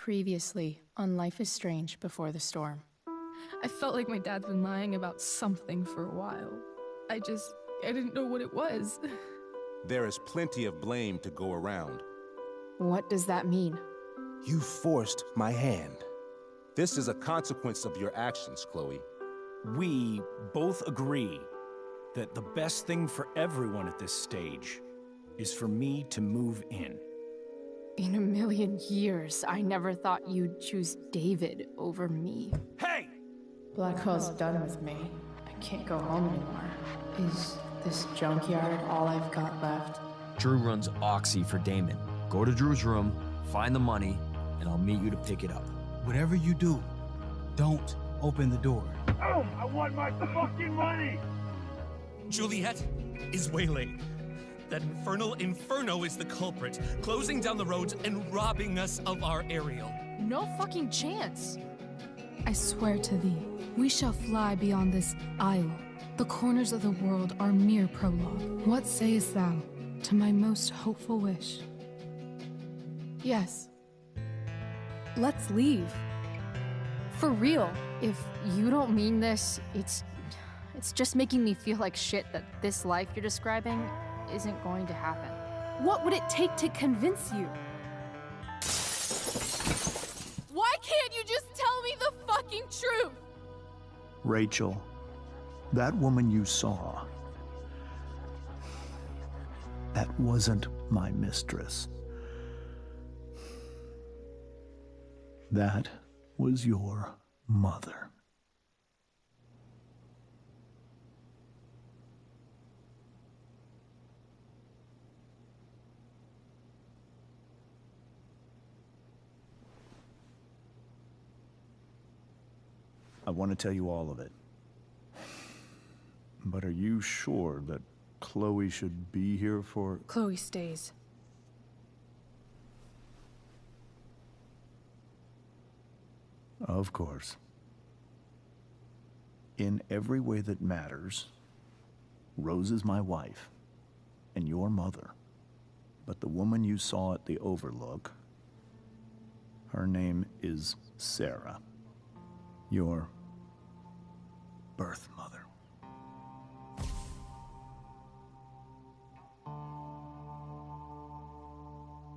Previously on Life is Strange Before the Storm. I felt like my dad's been lying about something for a while. I didn't know what it was. There is plenty of blame to go around. What does that mean? You forced my hand. This is a consequence of your actions, Chloe. We both agree that the best thing for everyone at this stage is for me to move in. In a million years, I never thought you'd choose David over me. Hey! Blackwell's done with me. I can't go home anymore. Is this junkyard all I've got left? Drew runs Oxy for Damon. Go to Drew's room, find the money, and I'll meet you to pick it up. Whatever you do, don't open the door. Oh, I want my fucking money! Juliet is wailing. That infernal Inferno is the culprit, closing down the roads and robbing us of our Ariel. No fucking chance. I swear to thee, we shall fly beyond this isle. The corners of the world are mere prologue. What sayest thou to my most hopeful wish? Yes. Let's leave. For real. If you don't mean this, it's just making me feel like shit that this life you're describing isn't going to happen. What would it take to convince you? Why can't you just tell me the fucking truth? Rachel, that woman you saw, that wasn't my mistress. That was your mother. I want to tell you all of it. But are you sure that Chloe should be here for... Chloe stays. Of course. In every way that matters, Rose is my wife and your mother. But the woman you saw at the Overlook, her name is Sarah. Your birth mother.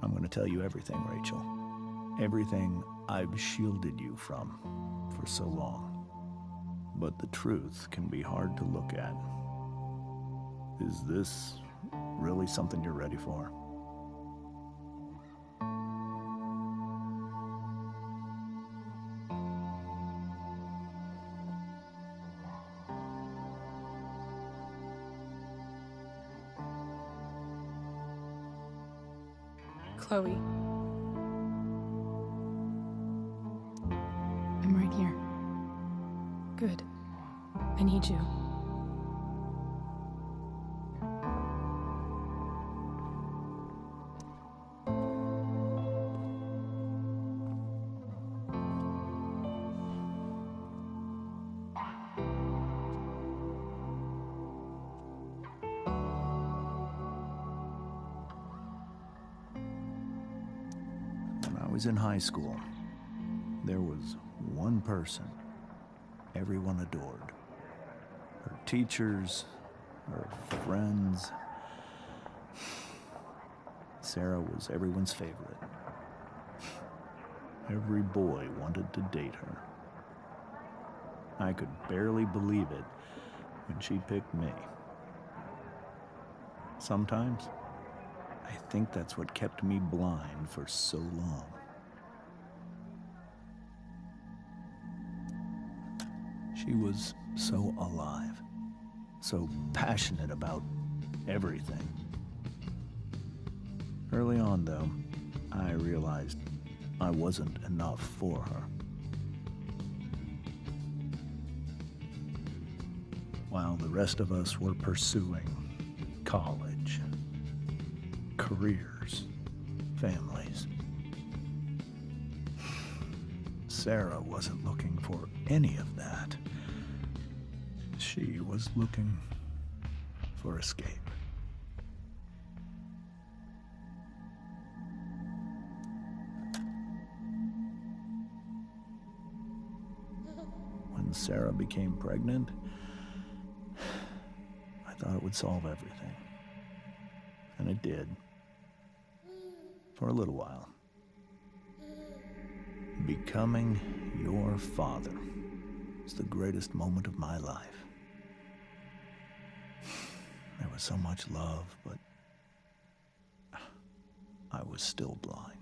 I'm going to tell you everything, Rachel. Everything I've shielded you from for so long. But the truth can be hard to look at. Is this really something you're ready for? Chloe. I'm right here. Good. I need you. When I was in high school, there was one person everyone adored. Her teachers, her friends. Sarah was everyone's favorite. Every boy wanted to date her. I could barely believe it when she picked me. Sometimes, I think that's what kept me blind for so long. She was so alive, so passionate about everything. Early on, though, I realized I wasn't enough for her. While the rest of us were pursuing college, careers, families, Sarah wasn't looking for any of that. She was looking for escape. when Sarah became pregnant, I thought it would solve everything. And it did. For a little while. Becoming your father was the greatest moment of my life. There was so much love, but I was still blind.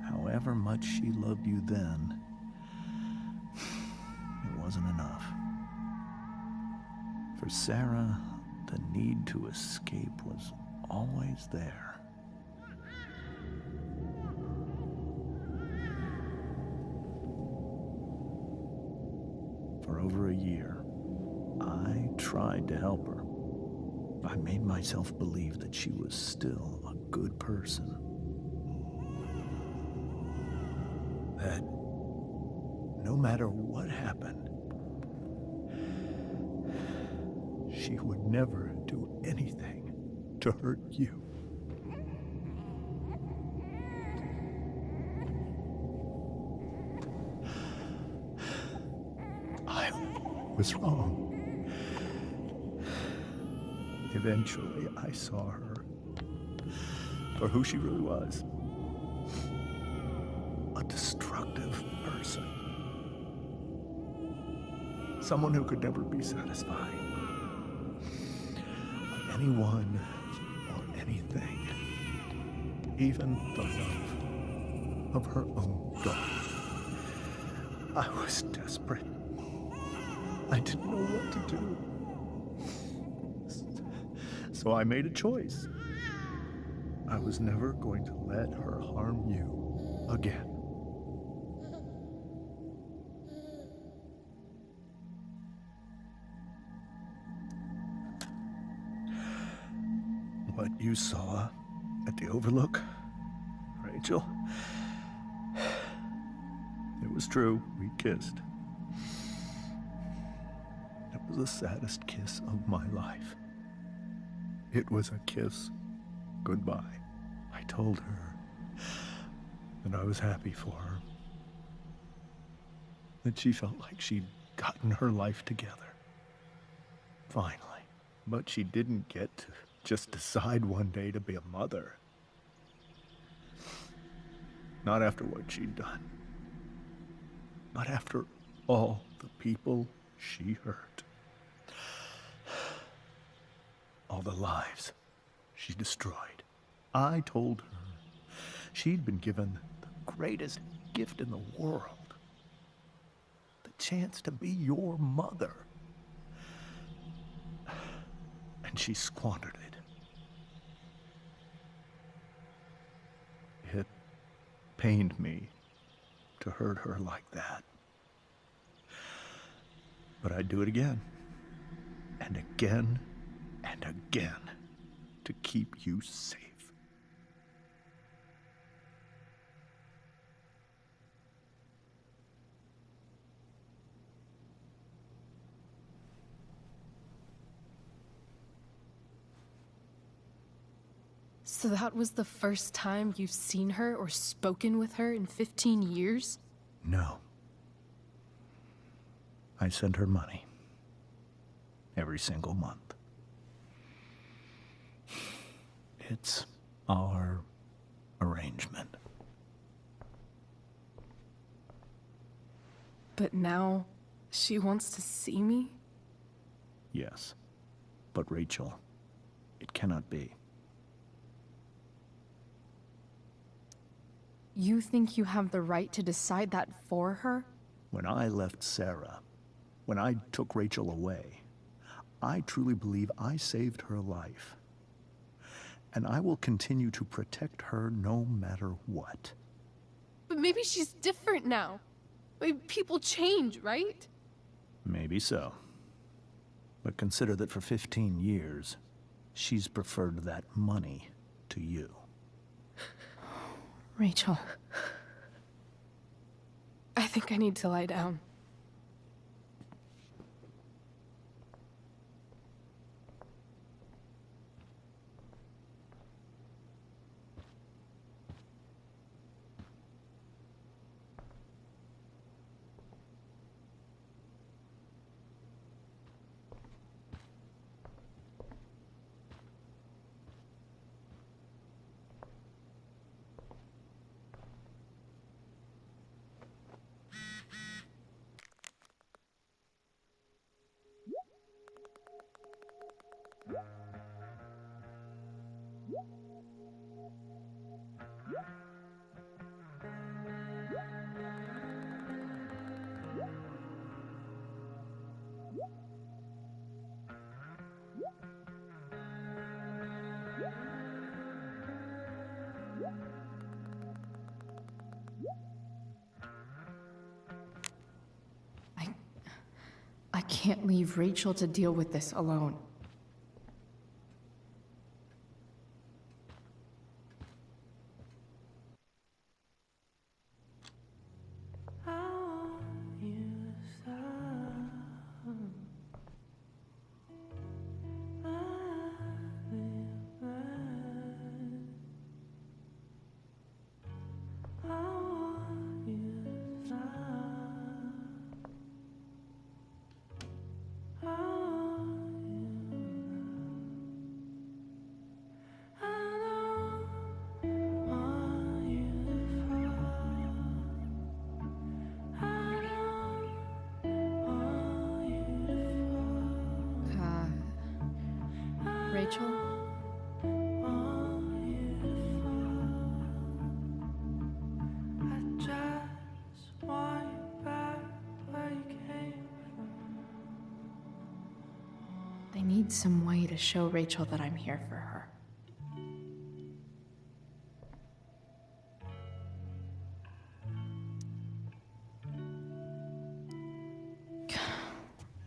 However much she loved you then, it wasn't enough. For Sarah, the need to escape was always there. For over a year, I tried to help her. I made myself believe that she was still a good person. That no matter what happened, she would never do anything to hurt you. I was wrong. Eventually, I saw her for who she really was. A destructive person. Someone who could never be satisfied by anyone or anything. Even the love of her own daughter. I was desperate. I didn't know what to do. So I made a choice. I was never going to let her harm you again. What you saw at the Overlook, Rachel, it was true. We kissed. It was the saddest kiss of my life. It was a kiss goodbye. I told her that I was happy for her. That she felt like she'd gotten her life together. Finally. But she didn't get to just decide one day to be a mother. Not after what she'd done. Not after all the people she hurt. All the lives she destroyed. I told her she'd been given the greatest gift in the world. The chance to be your mother. And she squandered it. It pained me to hurt her like that. But I'd do it again. And again. And again, to keep you safe. So that was the first time you've seen her or spoken with her in 15 years? No. I sent her money. Every single month. It's our arrangement. But now, she wants to see me? Yes. But Rachel, it cannot be. You think you have the right to decide that for her? When I left Sarah, when I took Rachel away, I truly believe I saved her life. And I will continue to protect her no matter what. But maybe she's different now. People change, right? Maybe so. But consider that for 15 years, she's preferred that money to you. Rachel. I think I need to lie down. I can't leave Rachel to deal with this alone. Rachel? I need some way to show Rachel that I'm here for her.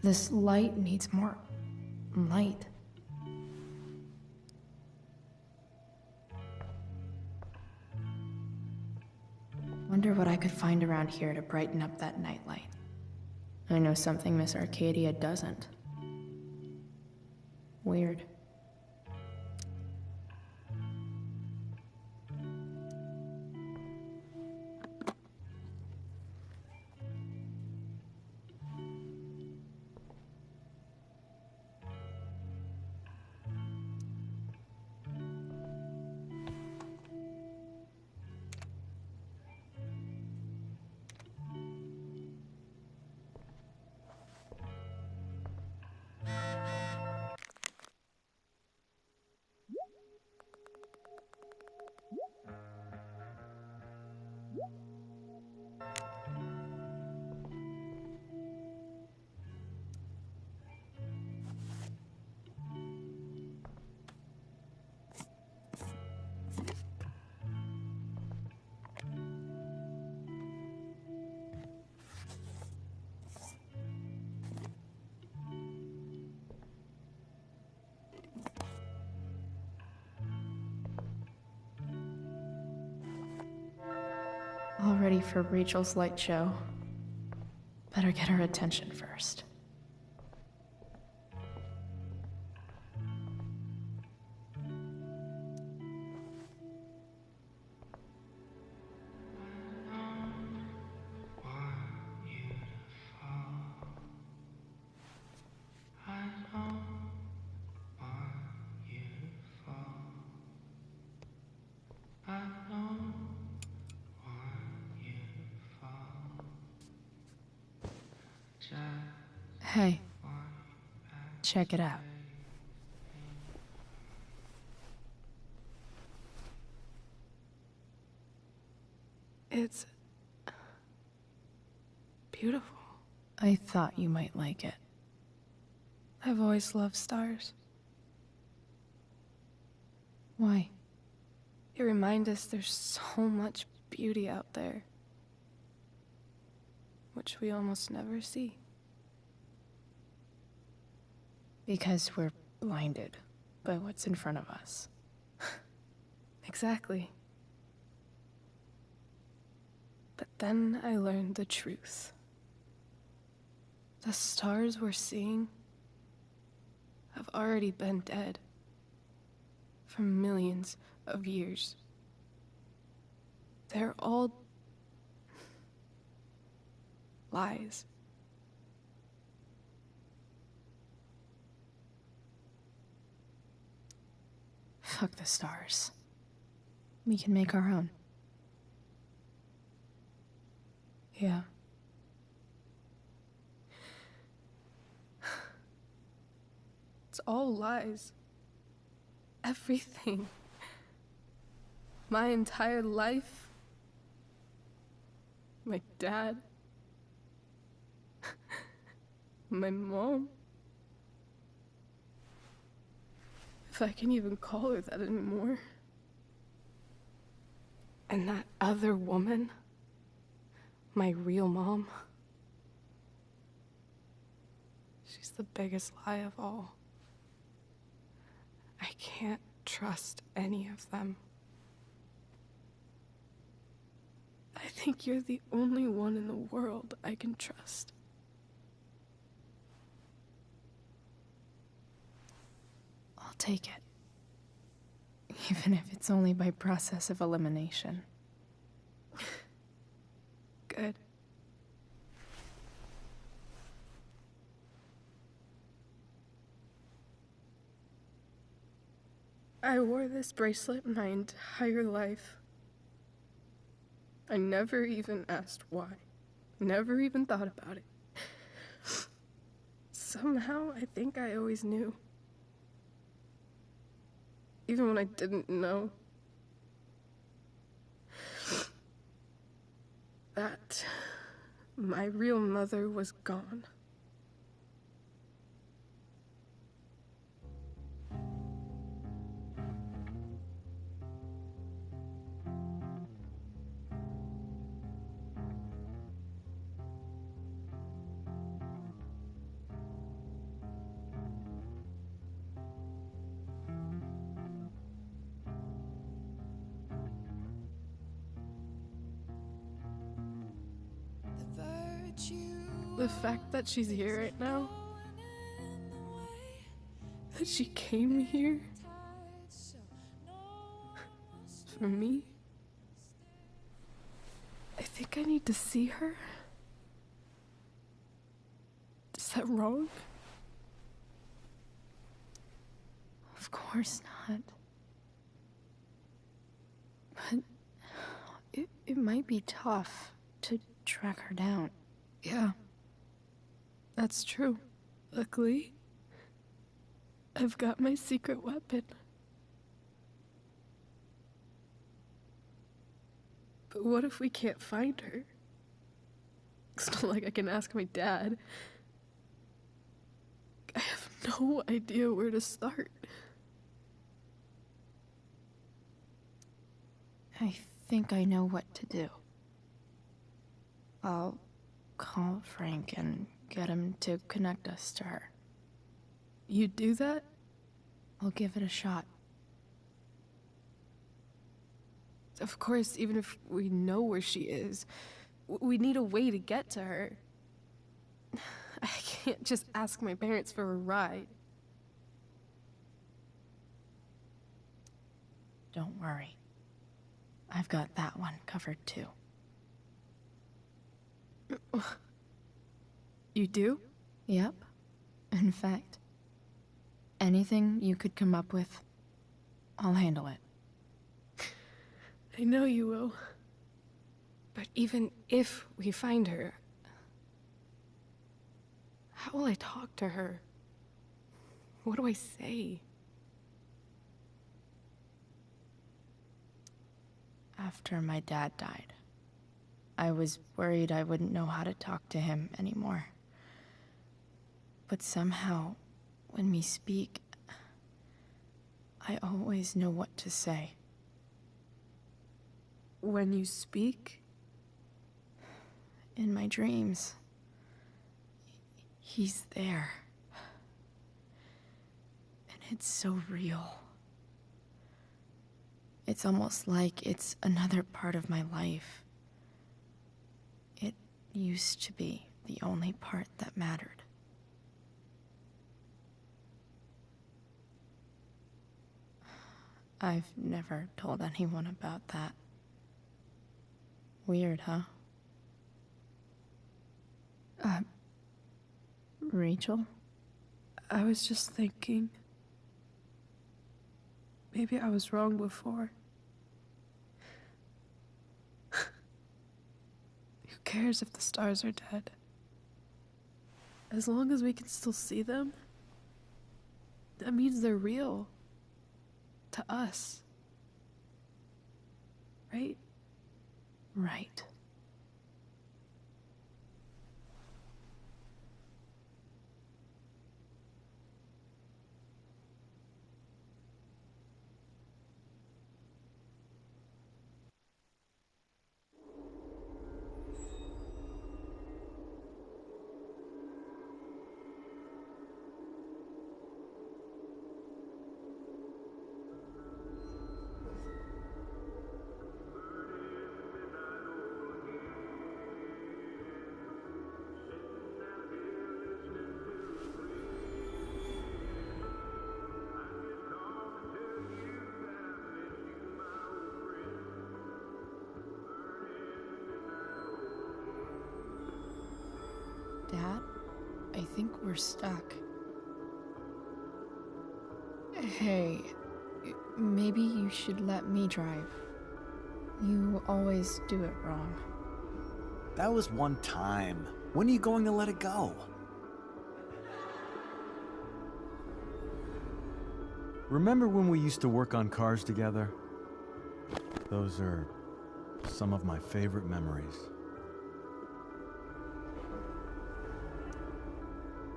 This light needs more light. Wonder what I could find around here to brighten up that nightlight. I know something Miss Arcadia doesn't. Weird. All ready for Rachel's light show. Better get her attention first. Hey, check it out. It's beautiful. I thought you might like it. I've always loved stars. Why? They remind us there's so much beauty out there, which we almost never see. Because we're blinded by what's in front of us. Exactly. But then I learned the truth. The stars we're seeing have already been dead for millions of years. They're all lies. Fuck the stars. We can make our own. Yeah. It's all lies. Everything. My entire life. My dad. My mom. If I can even call her that anymore. And that other woman. My real mom. She's the biggest lie of all. I can't trust any of them. I think you're the only one in the world I can trust. I'll take it. Even if it's only by process of elimination. Good. I wore this bracelet my entire life. I never even asked why. Never even thought about it. Somehow, I think I always knew. Even when I didn't know. That my real mother was gone. The fact that she's here right now, that she came here for me, I think I need to see her. Is that wrong? Of course not. But it might be tough to track her down. Yeah. That's true. Luckily, I've got my secret weapon. But what if we can't find her? It's not like I can ask my dad. I have no idea where to start. I think I know what to do. I'll call Frank and get him to connect us to her. You do that? I'll give it a shot. Of course, even if we know where she is, we need a way to get to her. I can't just ask my parents for a ride. Don't worry. I've got that one covered too. You do? Yep. In fact, anything you could come up with, I'll handle it. I know you will. But even if we find her, how will I talk to her? What do I say? After my dad died, I was worried I wouldn't know how to talk to him anymore. But somehow, when we speak, I always know what to say. When you speak? In my dreams. He's there. And it's so real. It's almost like it's another part of my life. It used to be the only part that mattered. I've never told anyone about that. Weird, huh? Rachel? I was just thinking. Maybe I was wrong before. Who cares if the stars are dead? As long as we can still see them, that means they're real. To us. right? Right. Dad, I think we're stuck. Hey, maybe you should let me drive. You always do it wrong. That was one time. When are you going to let it go? Remember when we used to work on cars together? Those are some of my favorite memories.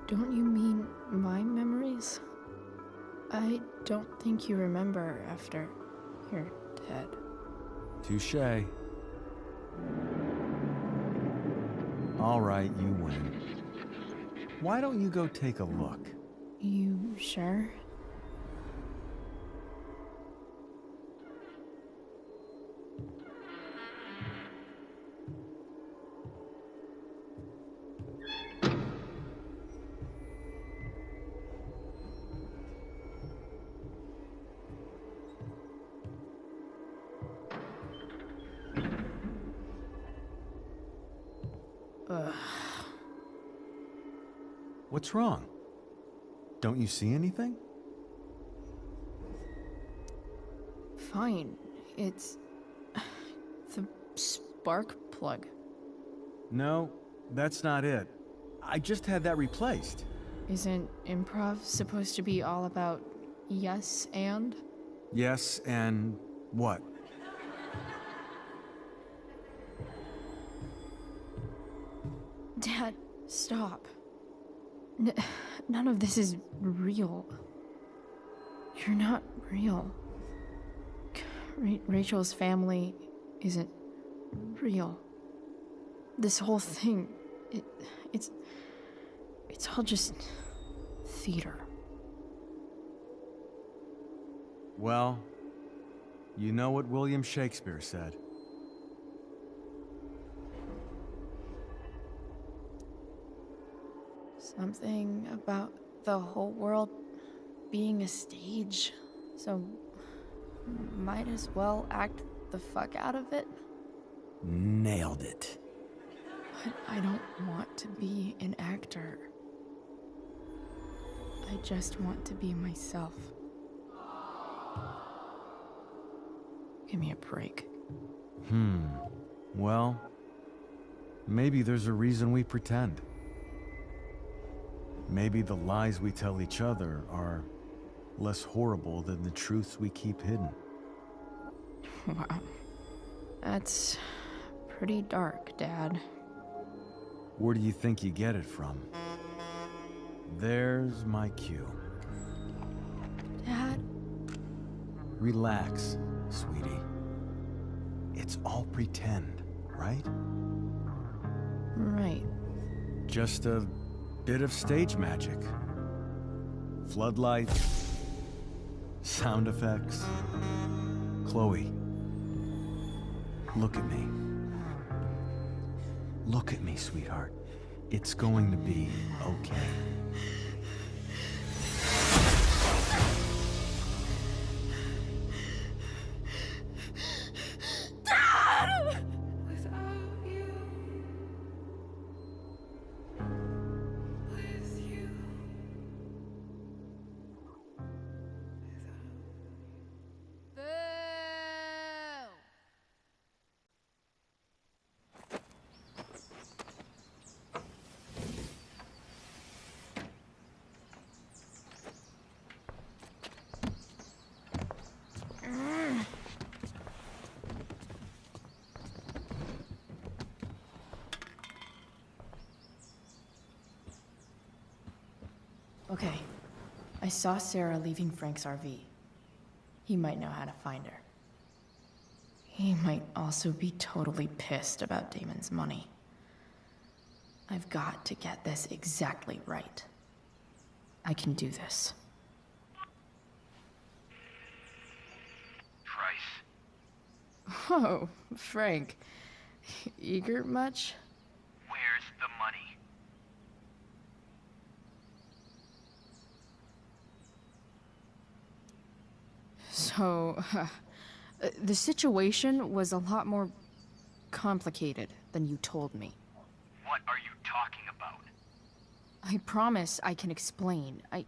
Don't you mean my memories? I don't think you remember after you're dead. Touché. All right, you win. Why don't you go take a look? You sure? Ugh. What's wrong? Don't you see anything? Fine. It's the spark plug. No, that's not it. I just had that replaced. Isn't improv supposed to be all about yes and? Yes, and what? Dad, stop. None of this is real. You're not real. Rachel's family isn't real. This whole thing, it's all just theater. Well, you know what William Shakespeare said. Something about the whole world being a stage, so might as well act the fuck out of it. Nailed it. But I don't want to be an actor. I just want to be myself. Give me a break. Well, maybe there's a reason we pretend. Maybe the lies we tell each other are less horrible than the truths we keep hidden. Wow. That's pretty dark, Dad. Where do you think you get it from? There's my cue. Dad? Relax, sweetie. It's all pretend, right? Right. Just a bit of stage magic. Floodlights, sound effects. Chloe, look at me. Look at me, sweetheart. It's going to be okay. Okay. I saw Sarah leaving Frank's RV. He might know how to find her. He might also be totally pissed about Damon's money. I've got to get this exactly right. I can do this. Price. Whoa, Frank. Eager much? Where's the money? So, the situation was a lot more complicated than you told me. What are you talking about? I promise I can explain. I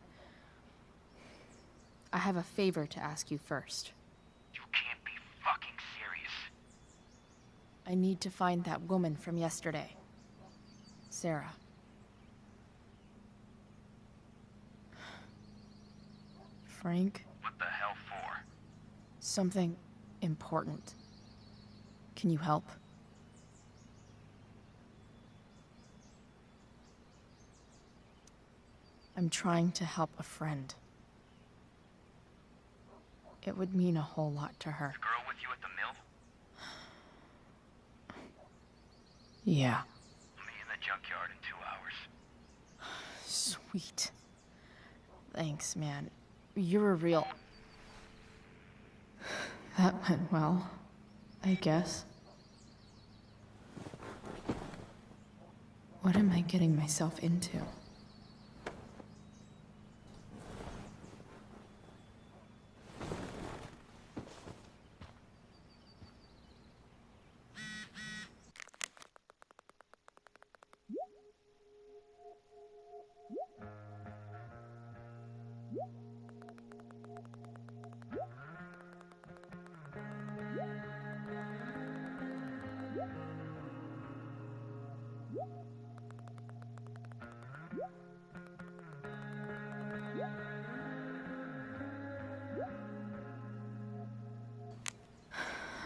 have a favor to ask you first. You can't be fucking serious. I need to find that woman from yesterday. Sarah. Frank? What the hell for? Something important. Can you help? I'm trying to help a friend. It would mean a whole lot to her. The girl with you at the mill? Yeah. I'll meet you in the junkyard in 2 hours. Sweet. Thanks, man. You're a real... That went well, I guess. What am I getting myself into?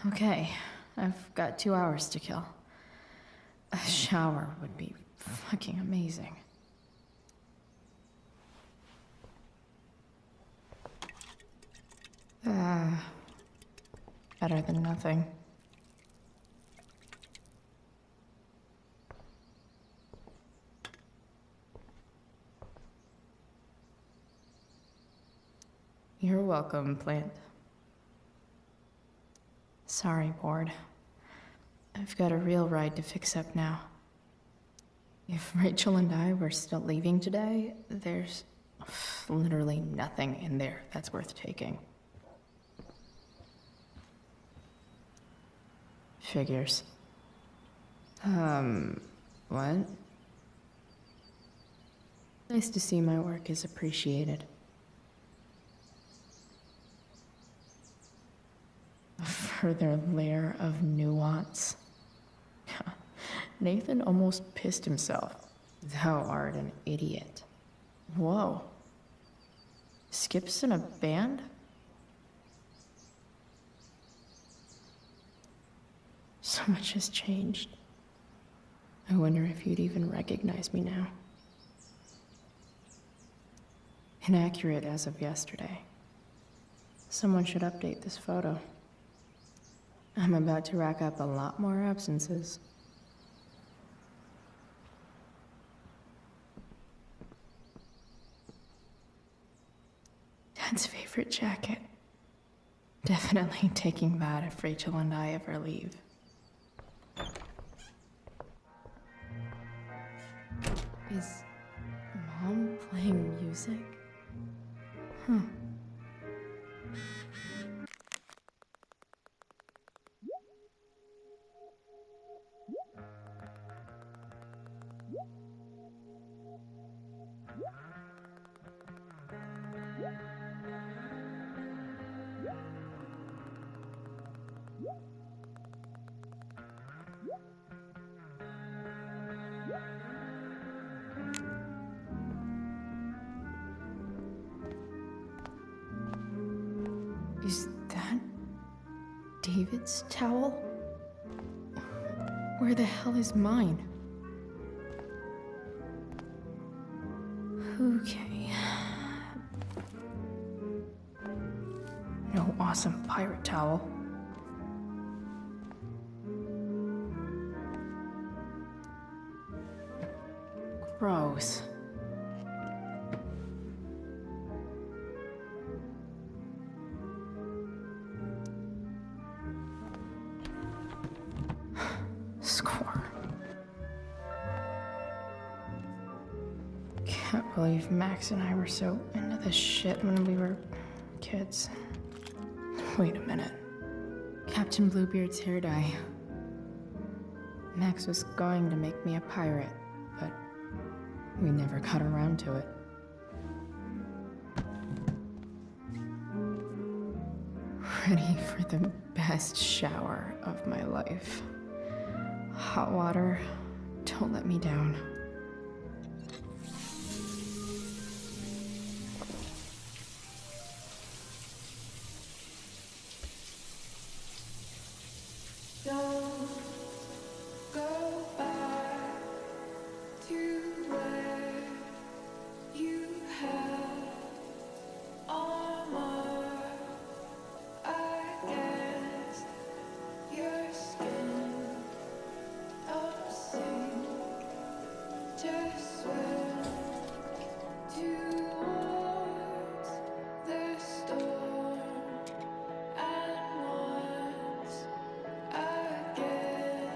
Okay, I've got 2 hours to kill. A shower would be fucking amazing. Better than nothing. You're welcome, plant. Sorry, board. I've got a real ride to fix up now. If Rachel and I were still leaving today, there's literally nothing in there that's worth taking. Figures. What? Nice to see my work is appreciated. A further layer of nuance. Nathan almost pissed himself. Thou art an idiot. Whoa. Skip's in a band? So much has changed. I wonder if you'd even recognize me now. Inaccurate as of yesterday. Someone should update this photo. I'm about to rack up a lot more absences. Dad's favorite jacket. Definitely taking that if Rachel and I ever leave. Is Mom playing music? Huh. Is that David's towel? Where the hell is mine? Okay. awesome pirate towel. Gross. Score. Can't believe Max and I were so into this shit when we were kids. Wait a minute. Captain Bluebeard's hair dye. Max was going to make me a pirate, but we never got around to it. Ready for the best shower of my life. Hot water, don't let me down. Don't go back to where you had armor against your skin. Don't sink, just swim towards the storm. And once again,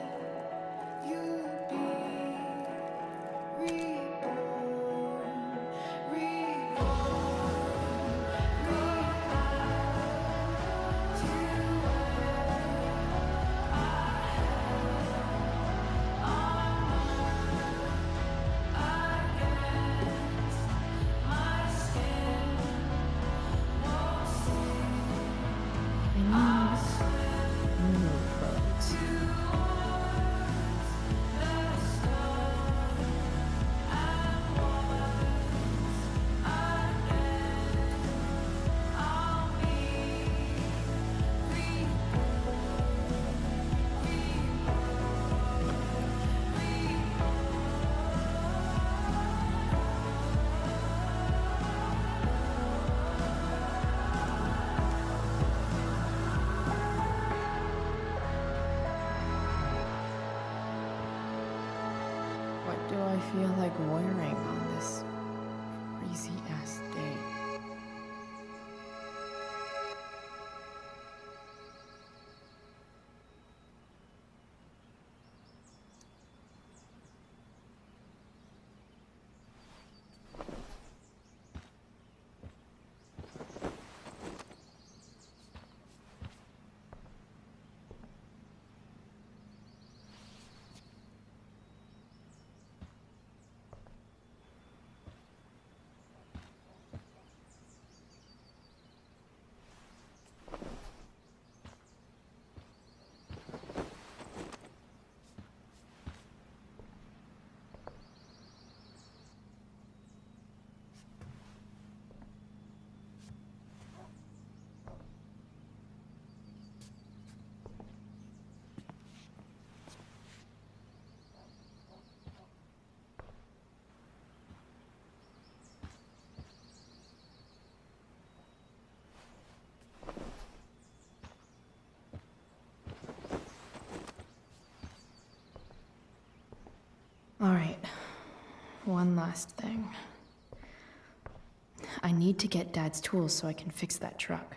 you'll be reborn, What do I feel like wearing on this crazy ass day? All right, one last thing. I need to get Dad's tools so I can fix that truck.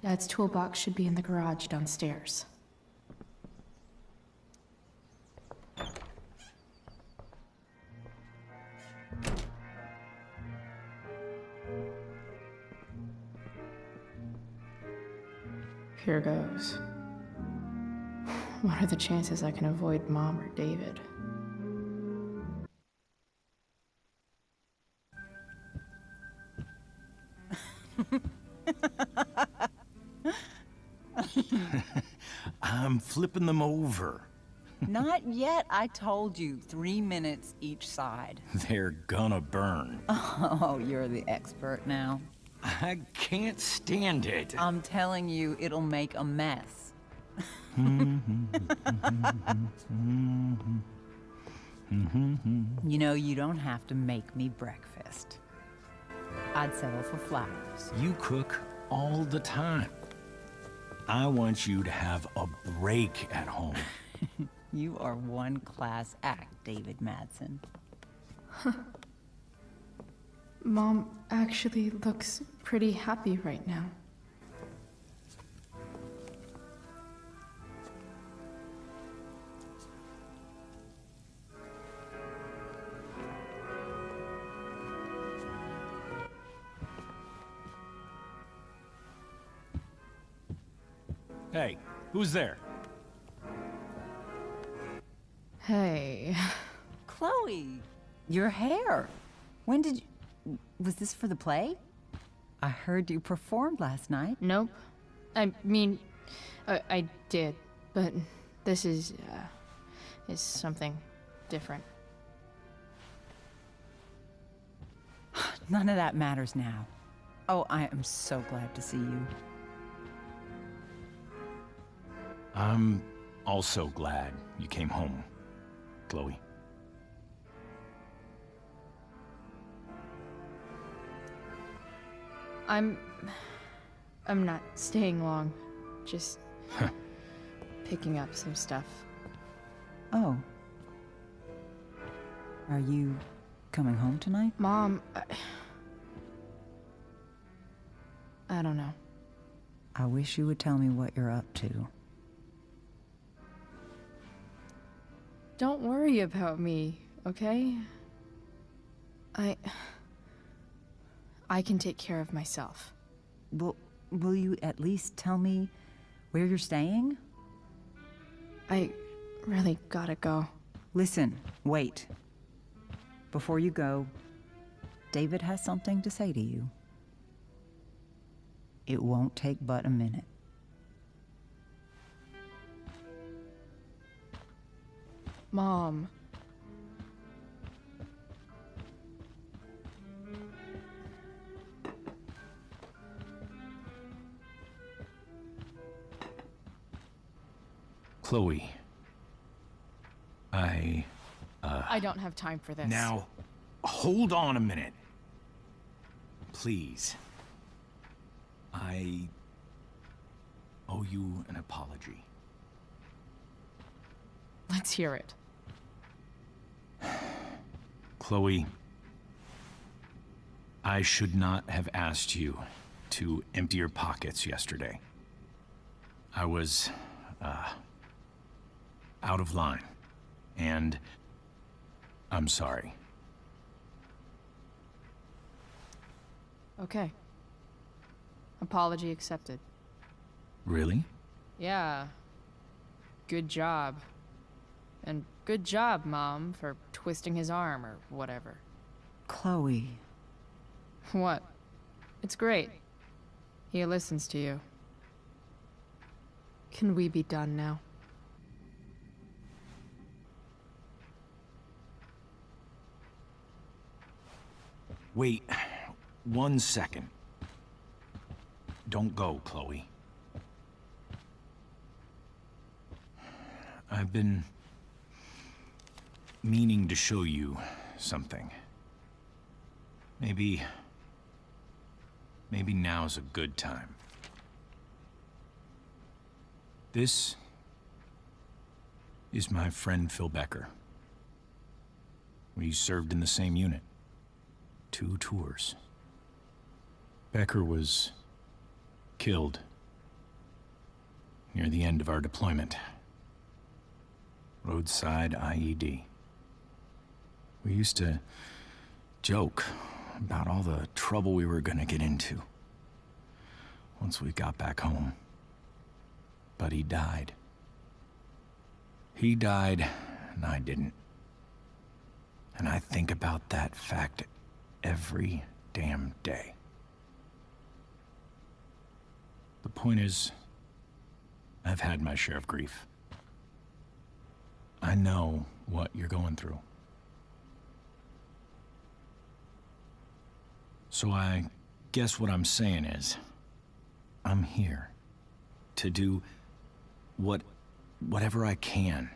Dad's toolbox should be in the garage downstairs. Here goes. What are the chances I can avoid Mom or David? I'm flipping them over. Not yet. I told you, 3 minutes each side. They're gonna burn. Oh, you're the expert now. I can't stand it. I'm telling you, it'll make a mess. You know, you don't have to make me breakfast. I'd settle for flowers. You cook all the time. I want you to have a break at home. You are one class act, David Madsen. Mom actually looks pretty happy right now. Hey, who's there? Hey. Chloe, your hair. When did you... Was this for the play? I heard you performed last night. Nope. I mean, I did, but this is something different. None of that matters now. Oh, I am so glad to see you. I'm also glad you came home, Chloe. I'm not staying long. Just picking up some stuff. Oh. Are you coming home tonight? Mom, I don't know. I wish you would tell me what you're up to. Don't worry about me, okay? I can take care of myself. Will you at least tell me where you're staying? I really gotta go. Listen, wait. Before you go, David has something to say to you. It won't take but a minute. Mom. Chloe. I don't have time for this. Now, hold on a minute. Please. I owe you an apology. Let's hear it. Chloe, I should not have asked you to empty your pockets yesterday. I was, out of line, and I'm sorry. Okay. Apology accepted. Really? Yeah. Good job. And good job, Mom, for twisting his arm or whatever. Chloe. What? It's great. He listens to you. Can we be done now? Wait 1 second. Don't go, Chloe. I've been meaning to show you something. Maybe now's a good time. This is my friend Phil Becker. We served in the same unit. 2 tours. Becker was killed near the end of our deployment. Roadside IED. We used to joke about all the trouble we were gonna get into once we got back home. But he died. He died, and I didn't. And I think about that fact every damn day. The point is, I've had my share of grief. I know what you're going through. So I guess what I'm saying is, I'm here to do whatever I can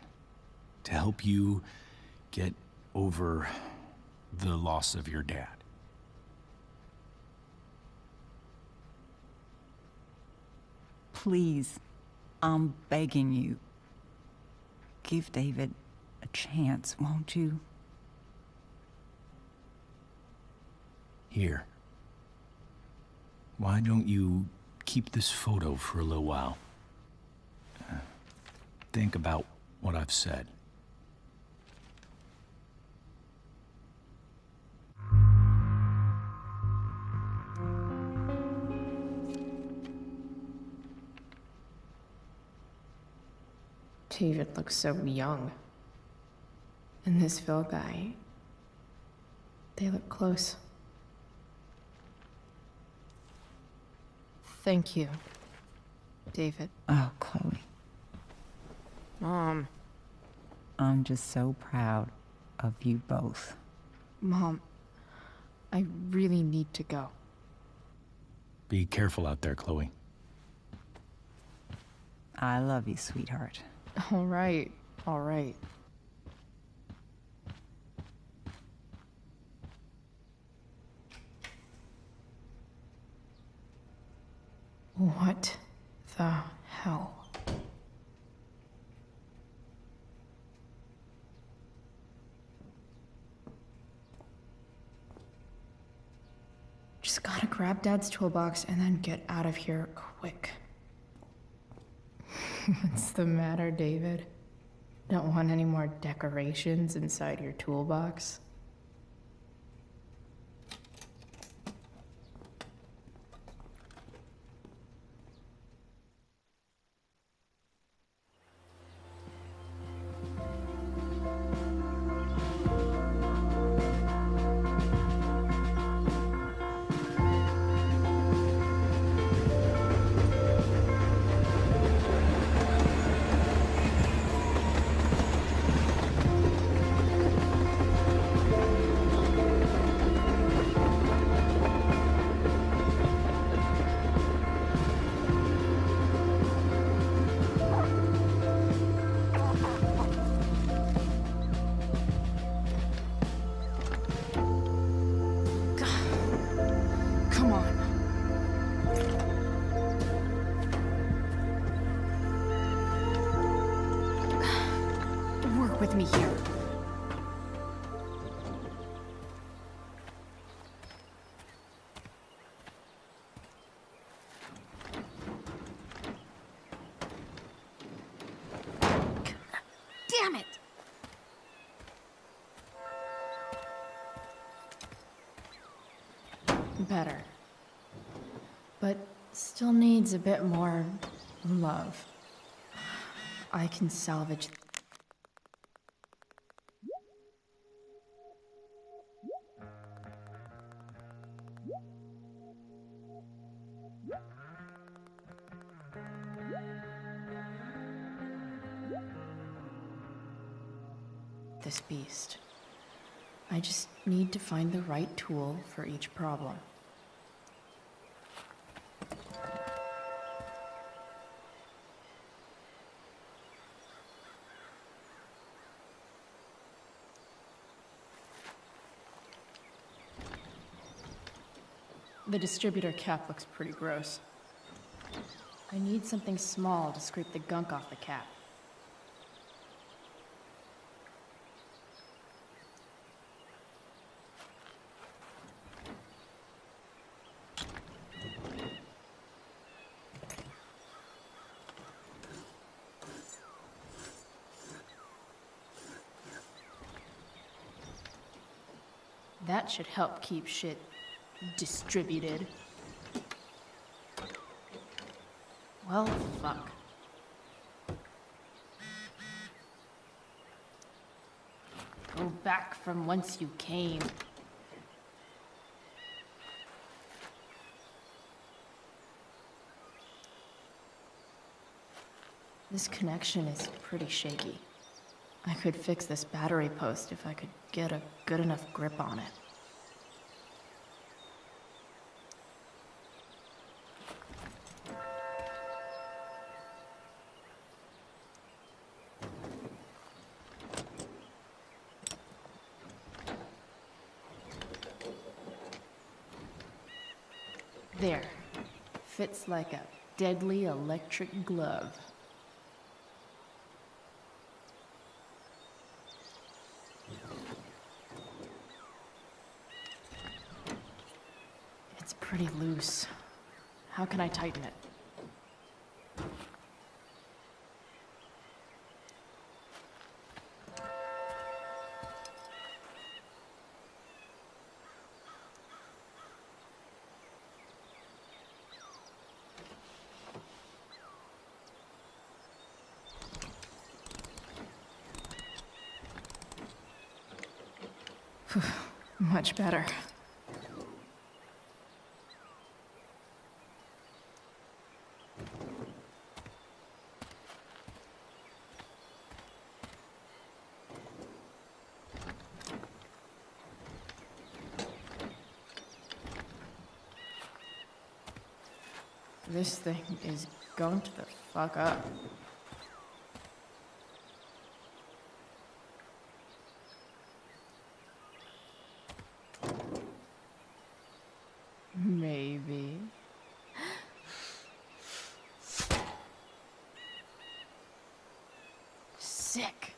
to help you get over the loss of your dad. Please, I'm begging you. Give David a chance, won't you? Here. Why don't you keep this photo for a little while? Think about what I've said. David looks so young. And this Phil guy, they look close. Thank you, David. Oh, Chloe. Mom. I'm just so proud of you both. Mom, I really need to go. Be careful out there, Chloe. I love you, sweetheart. All right, all right. What the hell? Just gotta grab Dad's toolbox and then get out of here quick. What's the matter, David? Don't want any more decorations inside your toolbox? Come on. Work with me here. Damn it! Better. But still needs a bit more love. I can salvage. This beast. I just need to find the right tool for each problem. The distributor cap looks pretty gross. I need something small to scrape the gunk off the cap. That should help keep shit distributed. Well, fuck. Go back from whence you came. This connection is pretty shaky. I could fix this battery post if I could get a good enough grip on it. There. Fits like a deadly electric glove. It's pretty loose. How can I tighten it? Much better. This thing is going to the fuck up. Maybe. Sick.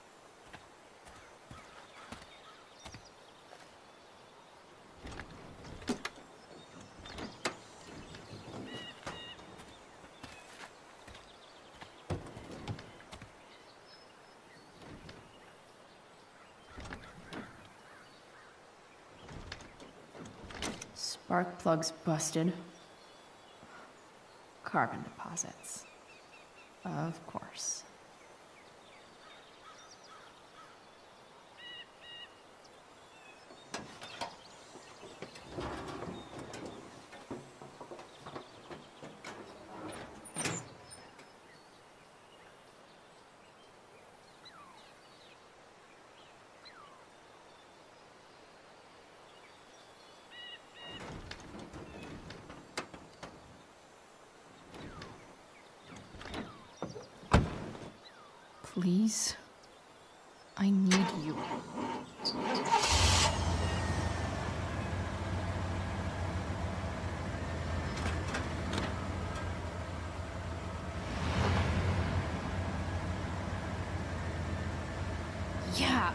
Spark plugs busted. Carbon deposits. Of course. Please, I need you. Yeah.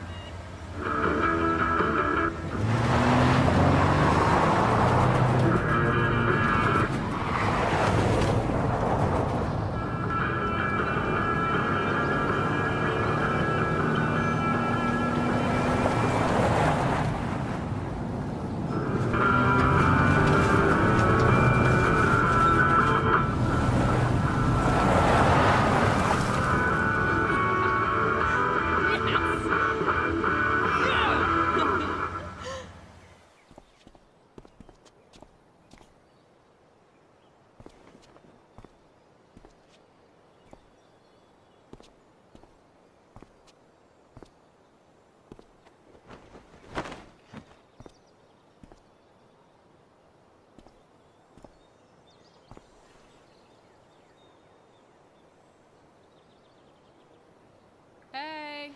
Hey,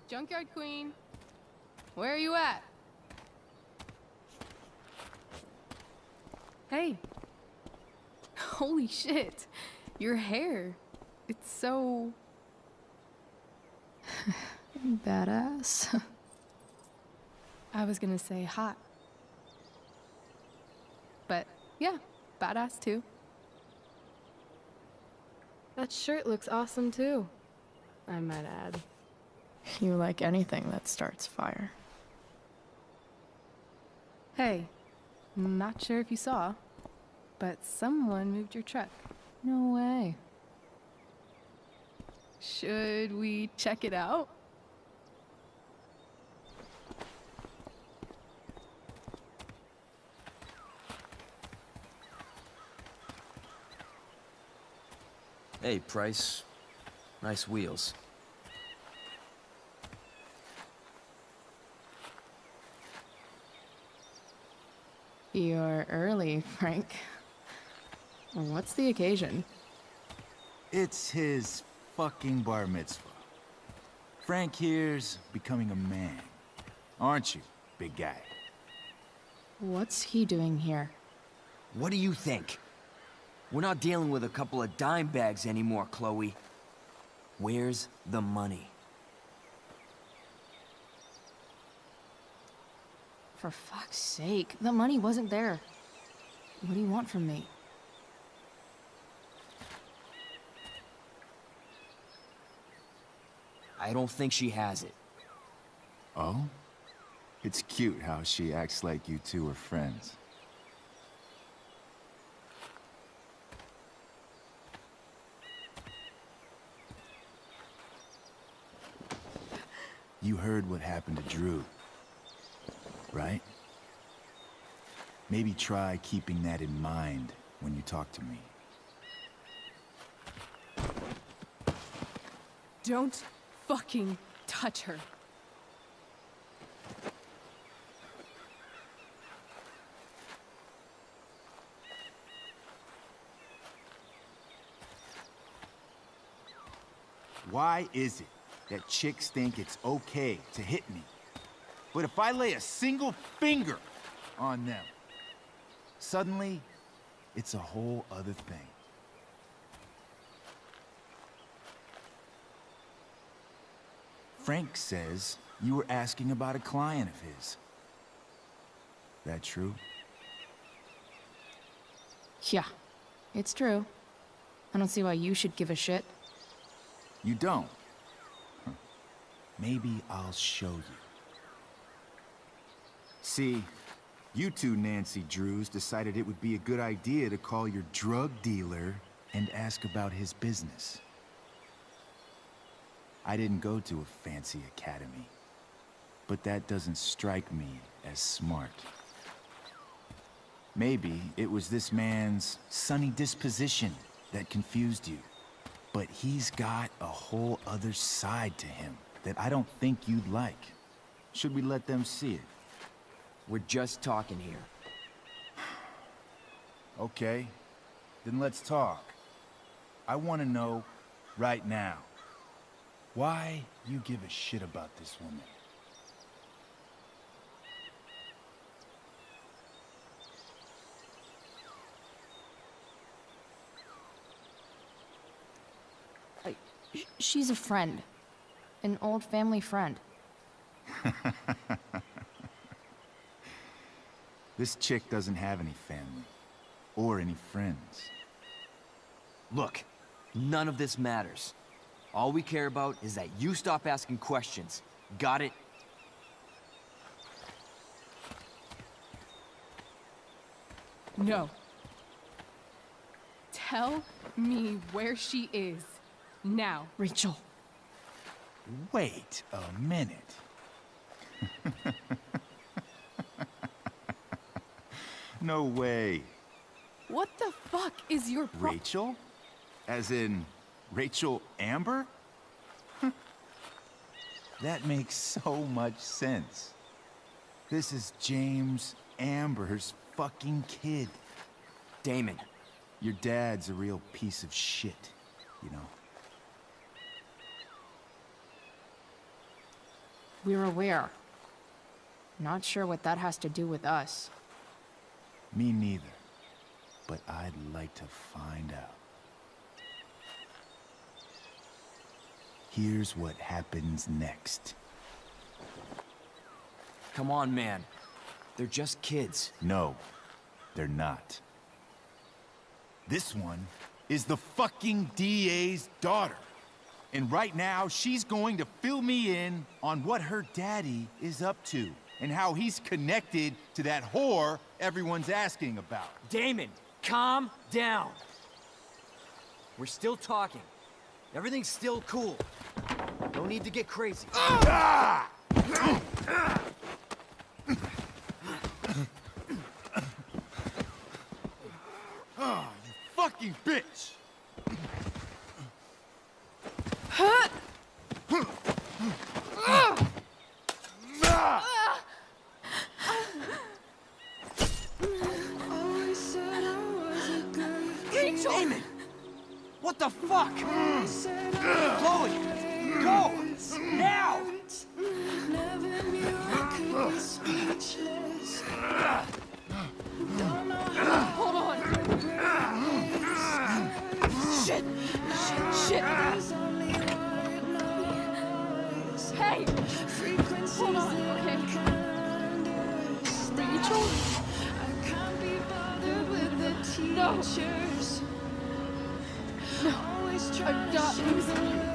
Junkyard Queen, where are you at? Hey, holy shit, your hair, it's so... Badass. I was gonna say hot. But yeah, badass too. That shirt looks awesome too, I might add. You like anything that starts fire. Hey, not sure if you saw, but someone moved your truck. No way. Should we check it out? Hey, Price. Nice wheels. You're early, Frank. What's the occasion? It's his fucking bar mitzvah. Frank here's becoming a man. Aren't you, big guy? What's he doing here? What do you think? We're not dealing with a couple of dime bags anymore, Chloe. Where's the money? For fuck's sake, the money wasn't there. What do you want from me? I don't think she has it. Oh? It's cute how she acts like you two are friends. You heard what happened to Drew, right? Maybe try keeping that in mind when you talk to me. Don't fucking touch her. Why is it that chicks think it's okay to hit me? But if I lay a single finger on them, suddenly, it's a whole other thing. Frank says you were asking about a client of his. That true? Yeah, it's true. I don't see why you should give a shit. You don't? Huh. Maybe I'll show you. See, you two Nancy Drews decided it would be a good idea to call your drug dealer and ask about his business. I didn't go to a fancy academy, but that doesn't strike me as smart. Maybe it was this man's sunny disposition that confused you. But he's got a whole other side to him that I don't think you'd like. Should we let them see it? We're just talking here. Okay, then let's talk. I want to know right now why you give a shit about this woman. She's a friend. An old family friend. This chick doesn't have any family. Or any friends. Look, none of this matters. All we care about is that you stop asking questions. Got it? No. Tell me where she is. Now. Rachel. Wait a minute. No way. What the fuck is your Rachel? As in, Rachel Amber? That makes so much sense. This is James Amber's fucking kid. Damon. Your dad's a real piece of shit, you know? We're aware. Not sure what that has to do with us. Me neither. But I'd like to find out. Here's what happens next. Come on, man. They're just kids. No, they're not. This one is the fucking DA's daughter. And right now, she's going to fill me in on what her daddy is up to and how he's connected to that whore everyone's asking about. Damon, calm down. We're still talking. Everything's still cool. No need to get crazy. Ah! Oh, you fucking bitch! Damon! What the fuck? Chloe! Go! Now! Hold on. I've got news for you.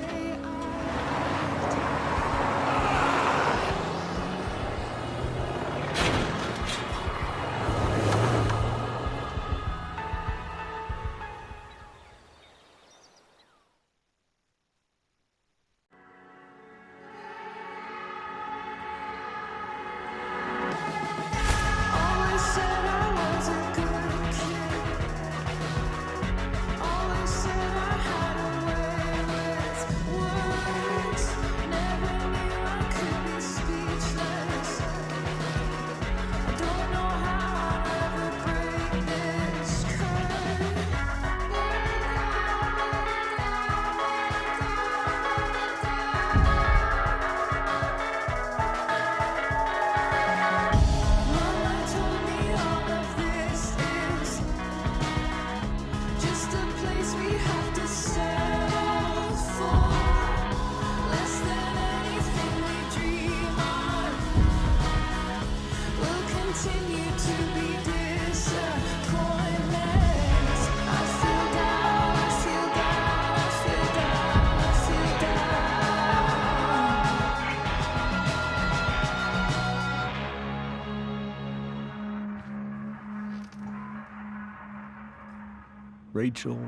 Rachel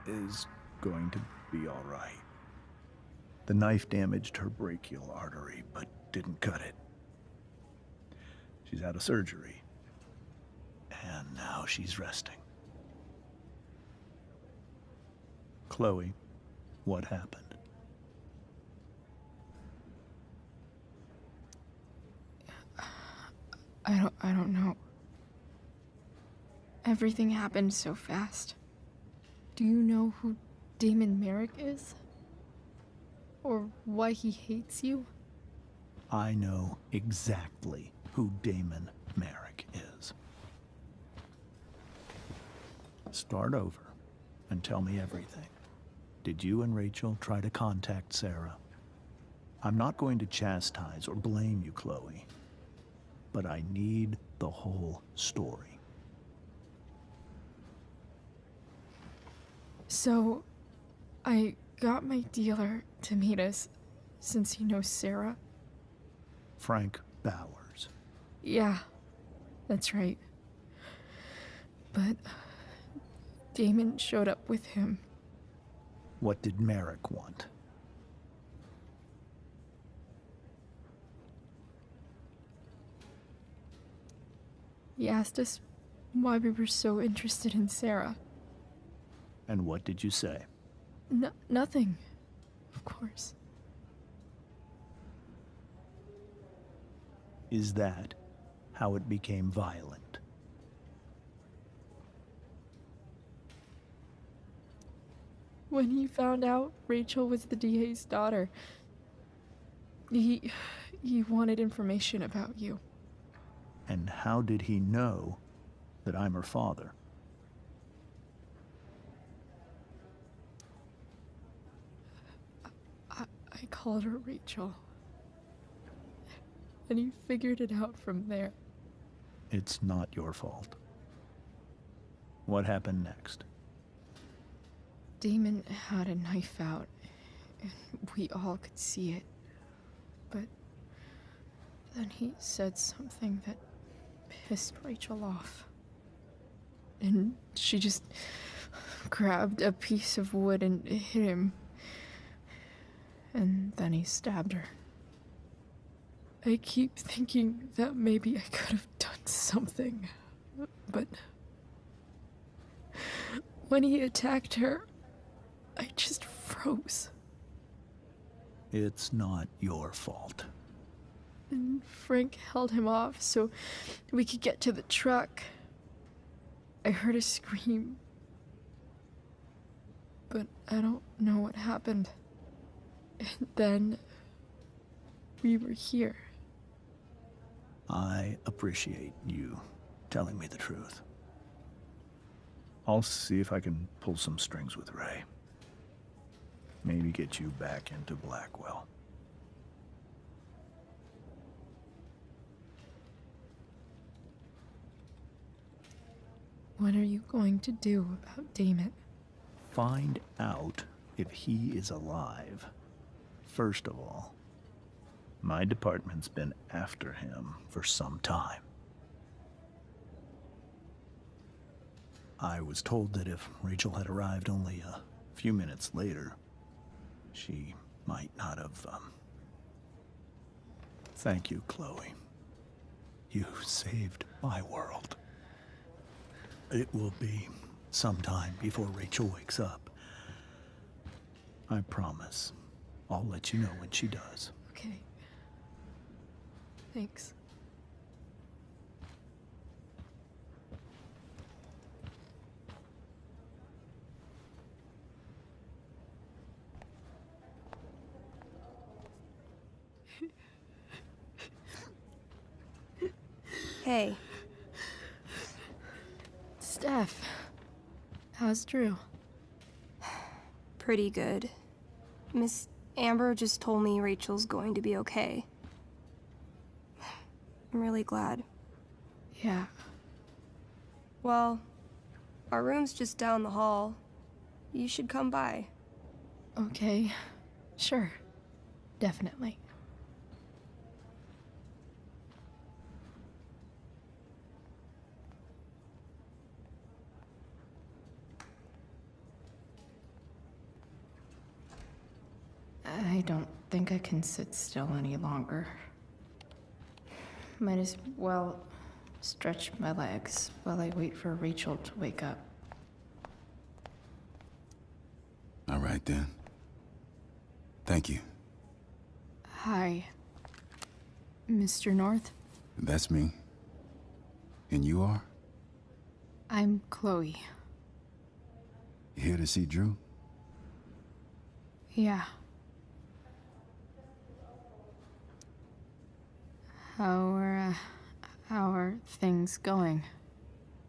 is going to be all right. The knife damaged her brachial artery, but didn't cut it. She's out of surgery, and now she's resting. Chloe, what happened? I don't know. Everything happened so fast. Do you know who Damon Merrick is? Or why he hates you? I know exactly who Damon Merrick is. Start over and tell me everything. Did you and Rachel try to contact Sarah? I'm not going to chastise or blame you, Chloe, but I need the whole story. So, I got my dealer to meet us, since he knows Sarah. Frank Bowers. Yeah, that's right. But Damon showed up with him. What did Merrick want? He asked us why we were so interested in Sarah. And what did you say? Nothing, of course. Is that how it became violent? When he found out Rachel was the DA's daughter, he wanted information about you. And how did he know that I'm her father? I called her Rachel. And he figured it out from there. It's not your fault. What happened next? Damon had a knife out, and we all could see it. But then he said something that pissed Rachel off. And she just grabbed a piece of wood and hit him. And then he stabbed her. I keep thinking that maybe I could have done something, but when he attacked her, I just froze. It's not your fault. And Frank held him off so we could get to the truck. I heard a scream, but I don't know what happened. And then we were here. I appreciate you telling me the truth. I'll see if I can pull some strings with Ray. Maybe get you back into Blackwell. What are you going to do about Damon? Find out if he is alive. First of all, my department's been after him for some time. I was told that if Rachel had arrived only a few minutes later, she might not have, Thank you, Chloe. You saved my world. It will be some time before Rachel wakes up. I promise. I'll let you know when she does. Okay. Thanks. Hey. Steph, how's Drew? Pretty good. Miss Amber just told me Rachel's going to be okay. I'm really glad. Yeah. Well, our room's just down the hall. You should come by. Okay. Sure. Definitely. I don't think I can sit still any longer. Might as well stretch my legs while I wait for Rachel to wake up. All right, then. Thank you. Hi, Mr. North. That's me. And you are? I'm Chloe. You here to see Drew? Yeah. How are things going?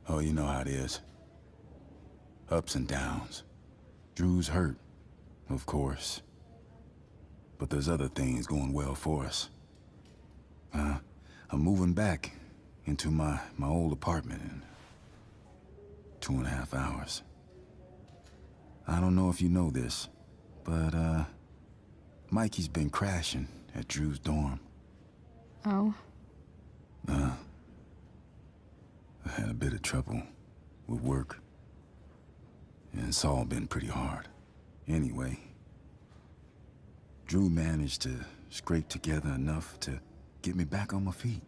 Oh, you know how it is. Ups and downs. Drew's hurt, of course. But there's other things going well for us. I'm moving back into my old apartment in 2.5 hours. I don't know if you know this, but Mikey's been crashing at Drew's dorm. Oh? I had a bit of trouble with work. And it's all been pretty hard. Anyway, Drew managed to scrape together enough to get me back on my feet.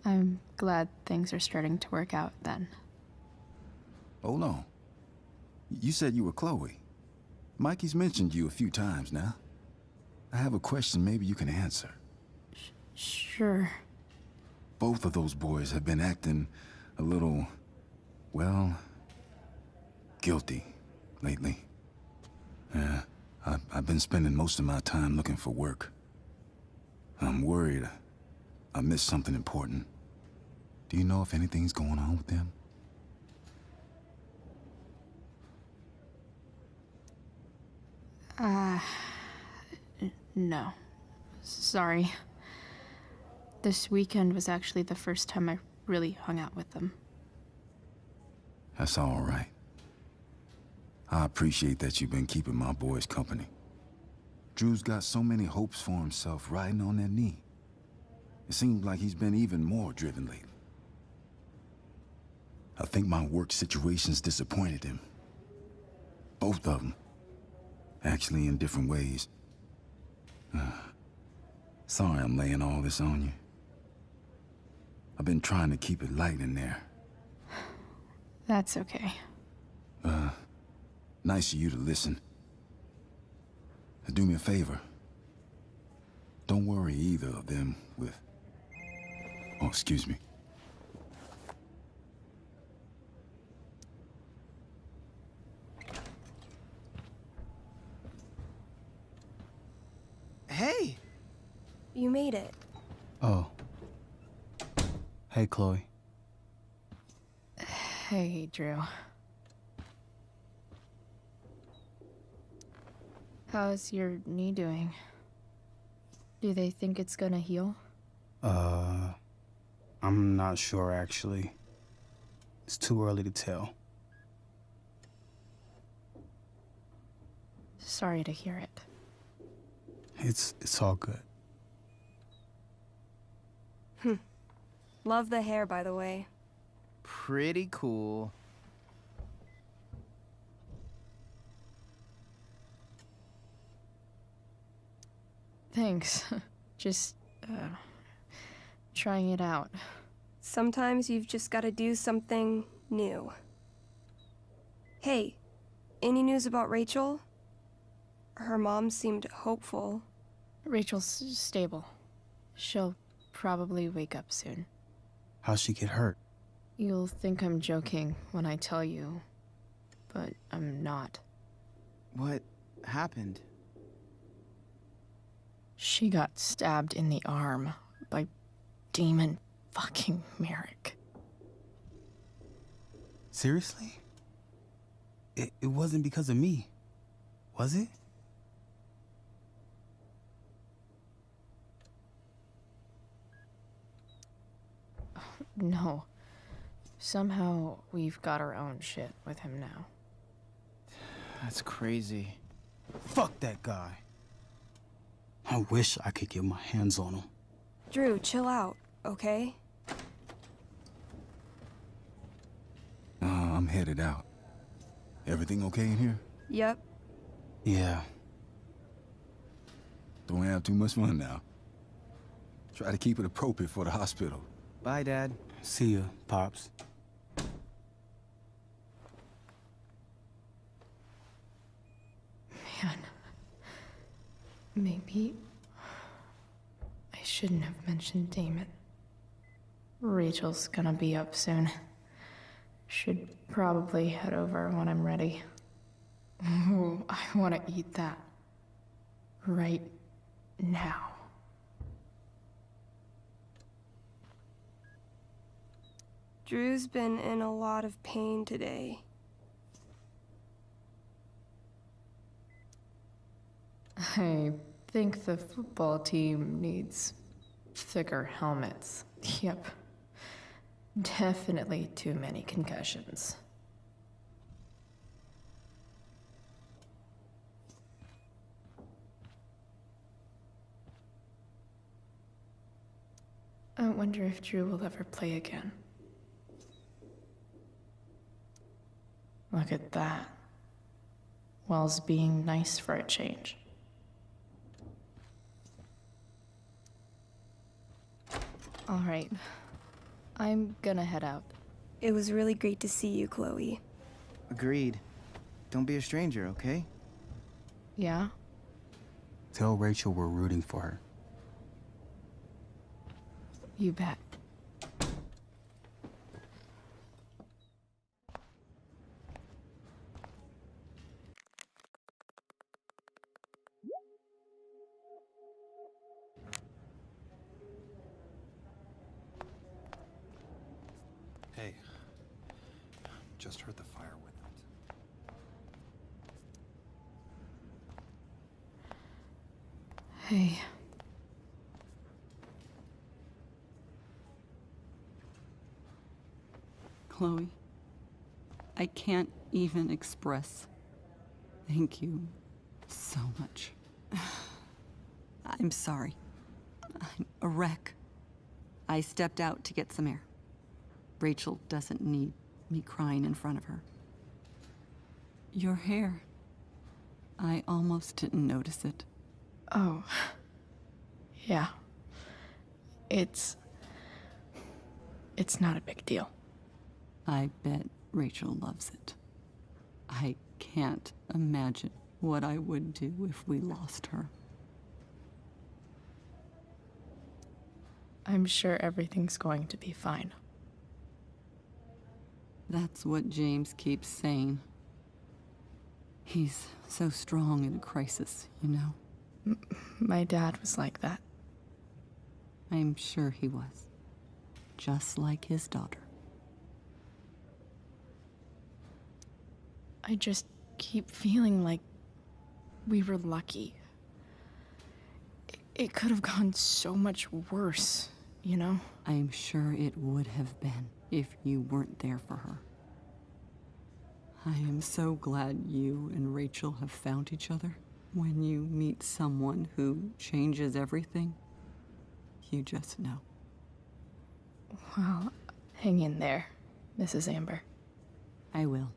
I'm glad things are starting to work out then. Hold on. You said you were Chloe. Mikey's mentioned you a few times now. I have a question maybe you can answer. Sure. Both of those boys have been acting a little, well, guilty lately. I've been spending most of my time looking for work. I'm worried I missed something important. Do you know if anything's going on with them? No. Sorry. This weekend was actually the first time I really hung out with them. That's all right. I appreciate that you've been keeping my boys company. Drew's got so many hopes for himself riding on that knee. It seems like he's been even more driven lately. I think my work situation's disappointed him. Both of them. Actually, in different ways. Sorry I'm laying all this on you. I've been trying to keep it light in there. That's okay. Nice of you to listen. Do me a favor. Don't worry either of them with... Oh, excuse me. Hey! You made it. Oh. Hey, Chloe. Hey, Drew. How's your knee doing? Do they think it's gonna heal? I'm not sure, actually. It's too early to tell. Sorry to hear it. It's all good. Love the hair, by the way. Pretty cool. Thanks. Just, trying it out. Sometimes you've just gotta do something new. Hey, any news about Rachel? Her mom seemed hopeful. Rachel's stable. She'll probably wake up soon. How'd she get hurt? You'll think I'm joking when I tell you, but I'm not. What happened? She got stabbed in the arm by Demon fucking Merrick. Seriously? It wasn't because of me, was it? No. Somehow we've got our own shit with him now. That's crazy. Fuck that guy. I wish I could get my hands on him. Drew, chill out, okay? I'm headed out. Everything okay in here? Yep. Yeah. Don't have too much fun now. Try to keep it appropriate for the hospital. Bye, Dad. See ya, Pops. Man. Maybe I shouldn't have mentioned Damon. Rachel's gonna be up soon. Should probably head over when I'm ready. Ooh, I want to eat that. Right now. Drew's been in a lot of pain today. I think the football team needs thicker helmets. Yep. Definitely too many concussions. I wonder if Drew will ever play again. Look at that. Wells being nice for a change. All right. I'm gonna head out. It was really great to see you, Chloe. Agreed. Don't be a stranger, okay? Yeah? Tell Rachel we're rooting for her. You bet. Hey, just heard the fire with it. Hey. Chloe, I can't even express thank you so much. I'm sorry. I'm a wreck. I stepped out to get some air. Rachel doesn't need me crying in front of her. Your hair. I almost didn't notice it. Oh. Yeah. It's not a big deal. I bet Rachel loves it. I can't imagine what I would do if we lost her. I'm sure everything's going to be fine. That's what James keeps saying. He's so strong in a crisis, you know? My dad was like that. I'm sure he was. Just like his daughter. I just keep feeling like we were lucky. It could have gone so much worse, you know? I'm sure it would have been. if you weren't there for her. I am so glad you and Rachel have found each other. When you meet someone who changes everything, you just know. Well, hang in there, Mrs. Amber. I will.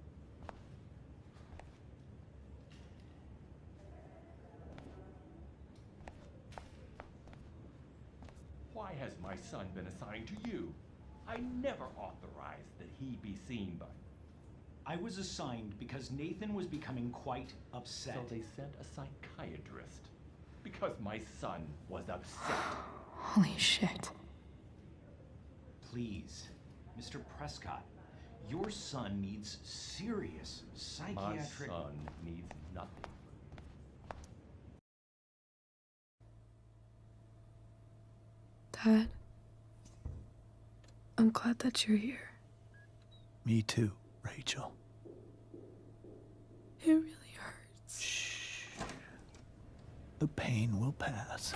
Why has my son been assigned to you? I never authorized that he be seen by... I was assigned because Nathan was becoming quite upset. So they sent a psychiatrist. Because my son was upset. Holy shit. Please, Mr. Prescott, your son needs serious psychiatric... My son needs nothing. Dad, I'm glad that you're here. Me too, Rachel. It really hurts. Shh. The pain will pass.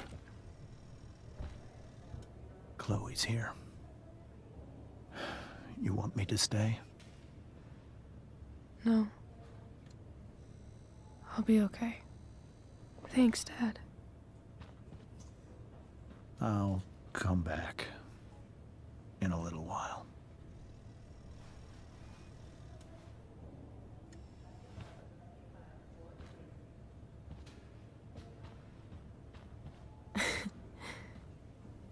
Chloe's here. You want me to stay? No. I'll be okay. Thanks, Dad. I'll come back in a little while.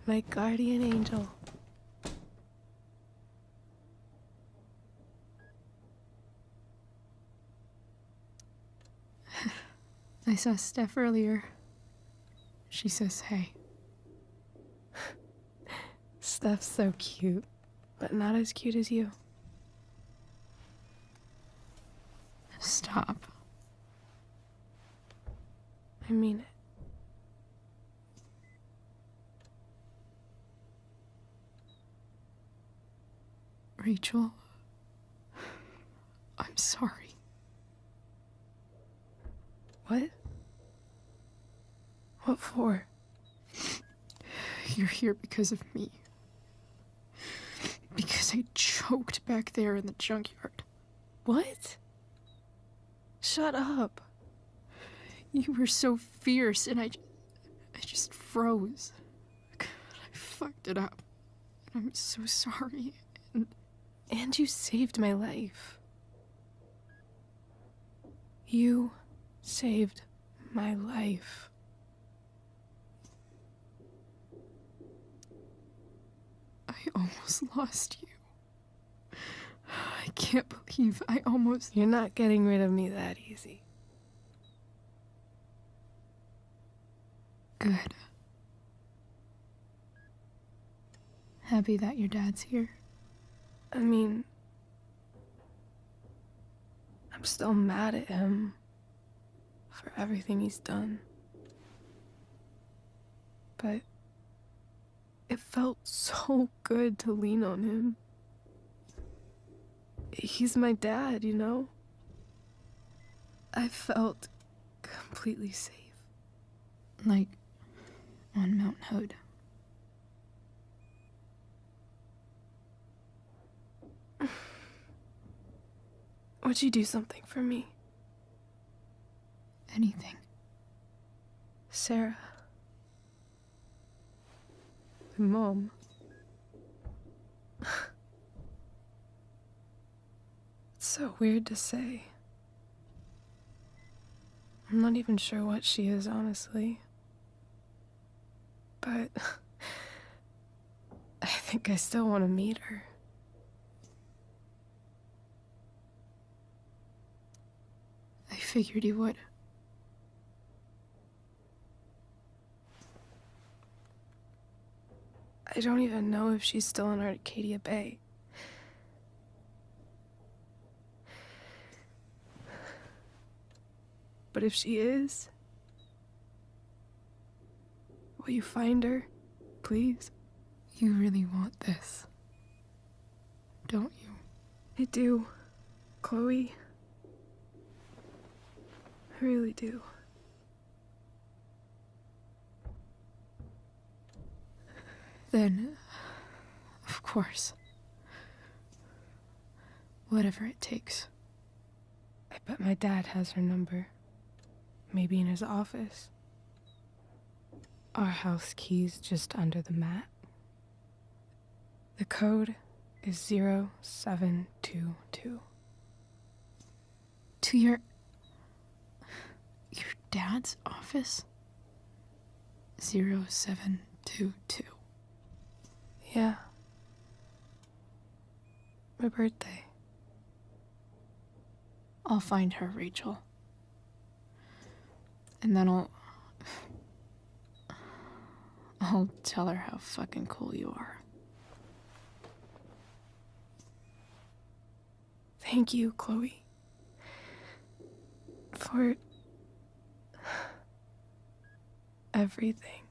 My guardian angel. I saw Steph earlier. She says hey. Steph's so cute, but not as cute as you. Stop. I mean it. Rachel, I'm sorry. What? What for? You're here because of me. Because I choked back there in the junkyard. What? Shut up. You were so fierce and I just froze. I fucked it up. And I'm so sorry. And you saved my life. You saved my life. I almost lost you. I can't believe I almost... You're not getting rid of me that easy. Good. Happy that your dad's here. I mean, I'm still mad at him for everything he's done. But it felt so good to lean on him. He's my dad, you know? I felt completely safe. Like on Mount Hood. Would you do something for me? Anything. Sarah. My mom. It's so weird to say. I'm not even sure what she is, honestly. But I think I still want to meet her. I figured you would. I don't even know if she's still in Arcadia Bay. But if she is, will you find her, please? You really want this, don't you? I do, Chloe. I really do. Then, of course, Whatever it takes. I bet my dad has her number. Maybe in his office. Our house key's just under the mat. The code is 0722. To your dad's office? 0722. Yeah. My birthday. I'll find her, Rachel. And then I'll tell her how fucking cool you are. Thank you, Chloe. For everything.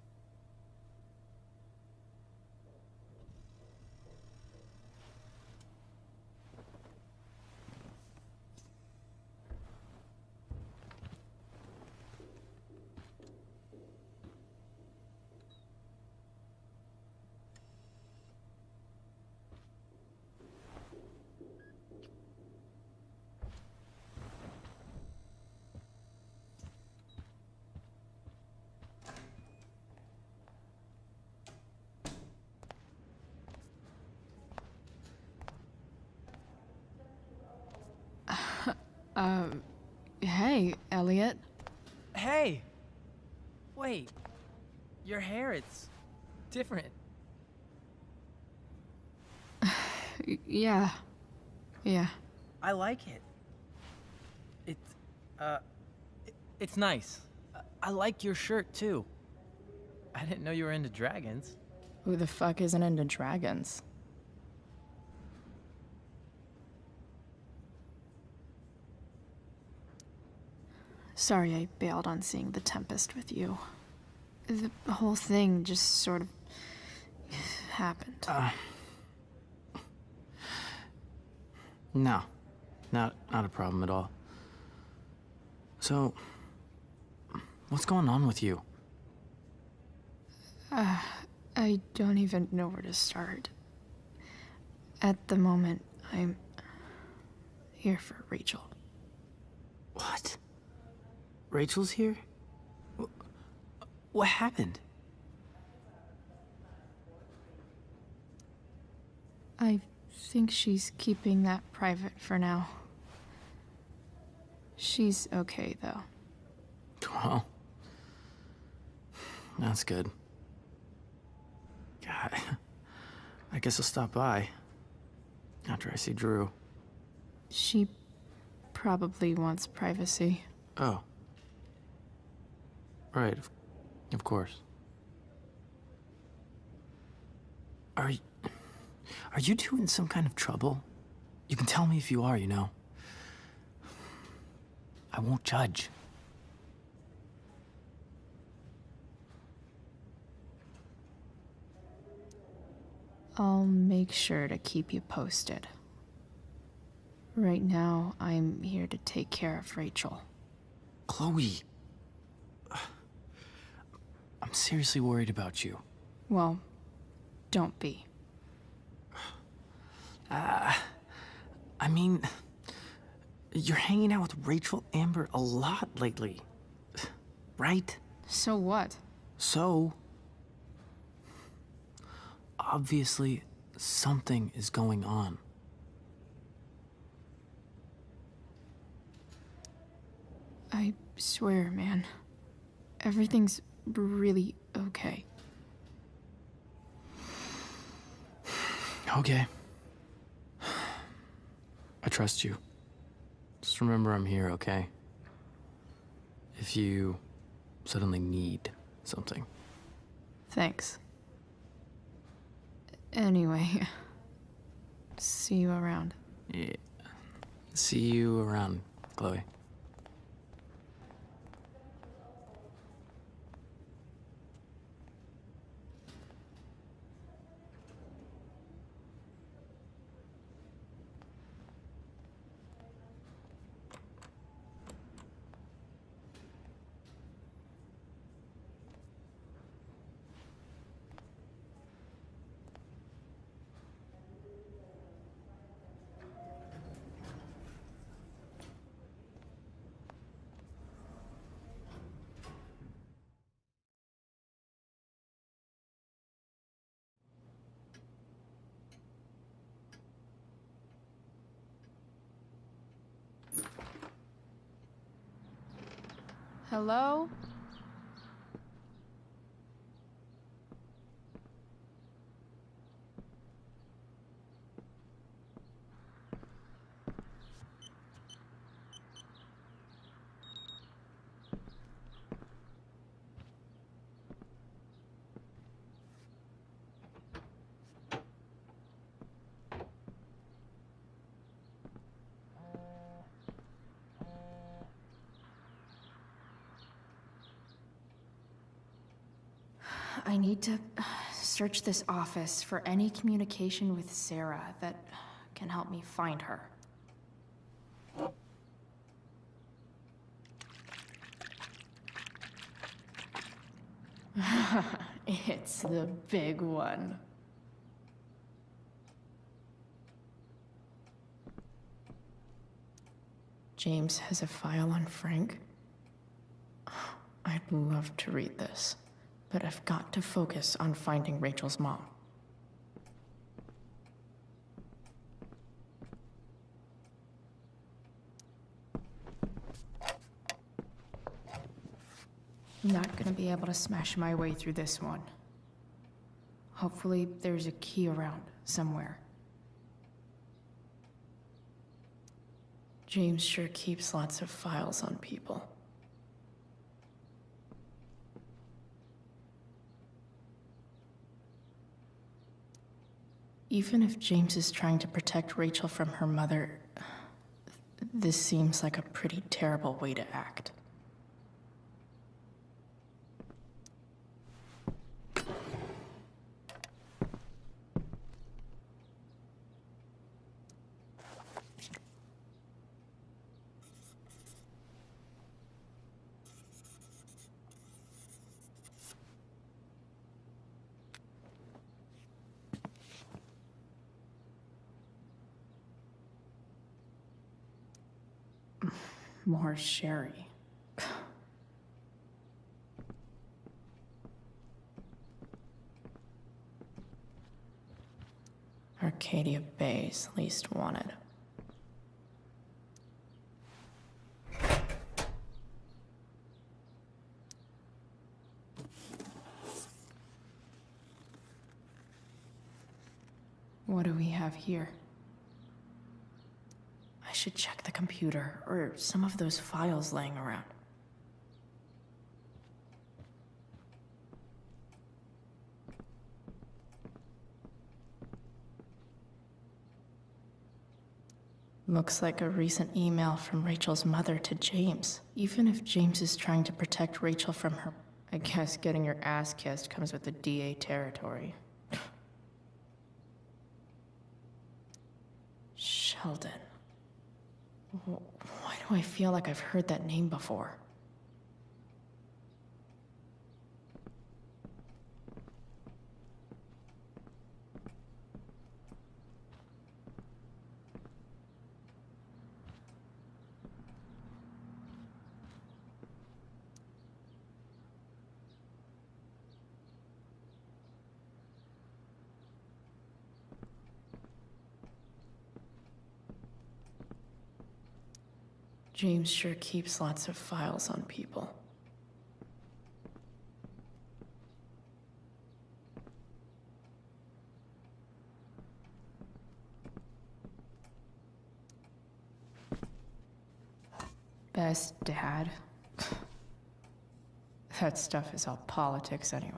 Hey, Elliot. Hey! Wait. Your hair, it's different. Yeah. I like it. It's nice. I like your shirt, too. I didn't know you were into dragons. Who the fuck isn't into dragons? Sorry I bailed on seeing The Tempest with you. The whole thing just sort of happened. No, not a problem at all. So, what's going on with you? I don't even know where to start. At the moment, I'm here for Rachel. What? Rachel's here? What happened? I think she's keeping that private for now. She's okay, though. Well, that's good. God, I guess I'll stop by after I see Drew. She probably wants privacy. Oh. Right, of course. Are you two in some kind of trouble? You can tell me if you are, you know. I won't judge. I'll make sure to keep you posted. Right now, I'm here to take care of Rachel. Chloe. I'm seriously worried about you. Well, don't be. I mean, you're hanging out with Rachel Amber a lot lately, right? So what? So, obviously, something is going on. I swear, man. Everything's really okay. Okay. I trust you. Just remember I'm here, okay? If you suddenly need something. Thanks. Anyway, see you around. Yeah. See you around, Chloe. Hello? I need to search this office for any communication with Sarah that can help me find her. It's the big one. James has a file on Frank. I'd love to read this, but I've got to focus on finding Rachel's mom. Not gonna be able to smash my way through this one. Hopefully there's a key around somewhere. James sure keeps lots of files on people. Even if James is trying to protect Rachel from her mother, this seems like a pretty terrible way to act. More sherry. Arcadia Bay's least wanted. What do we have here? I should check the computer, or some of those files laying around. Looks like a recent email from Rachel's mother to James. Even if James is trying to protect Rachel from her... I guess getting your ass kissed comes with the DA territory. Sheldon. Why do I feel like I've heard that name before? James sure keeps lots of files on people. Best dad? That stuff is all politics anyway.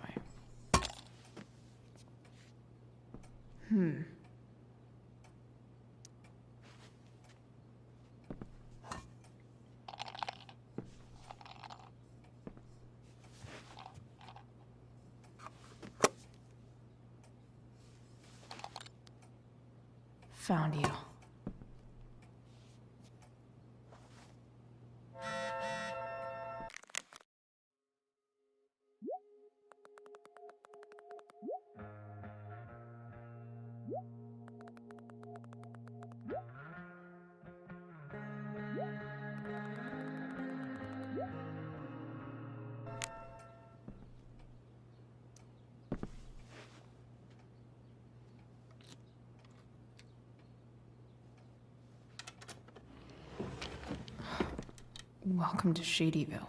Found you. Welcome to Shadyville.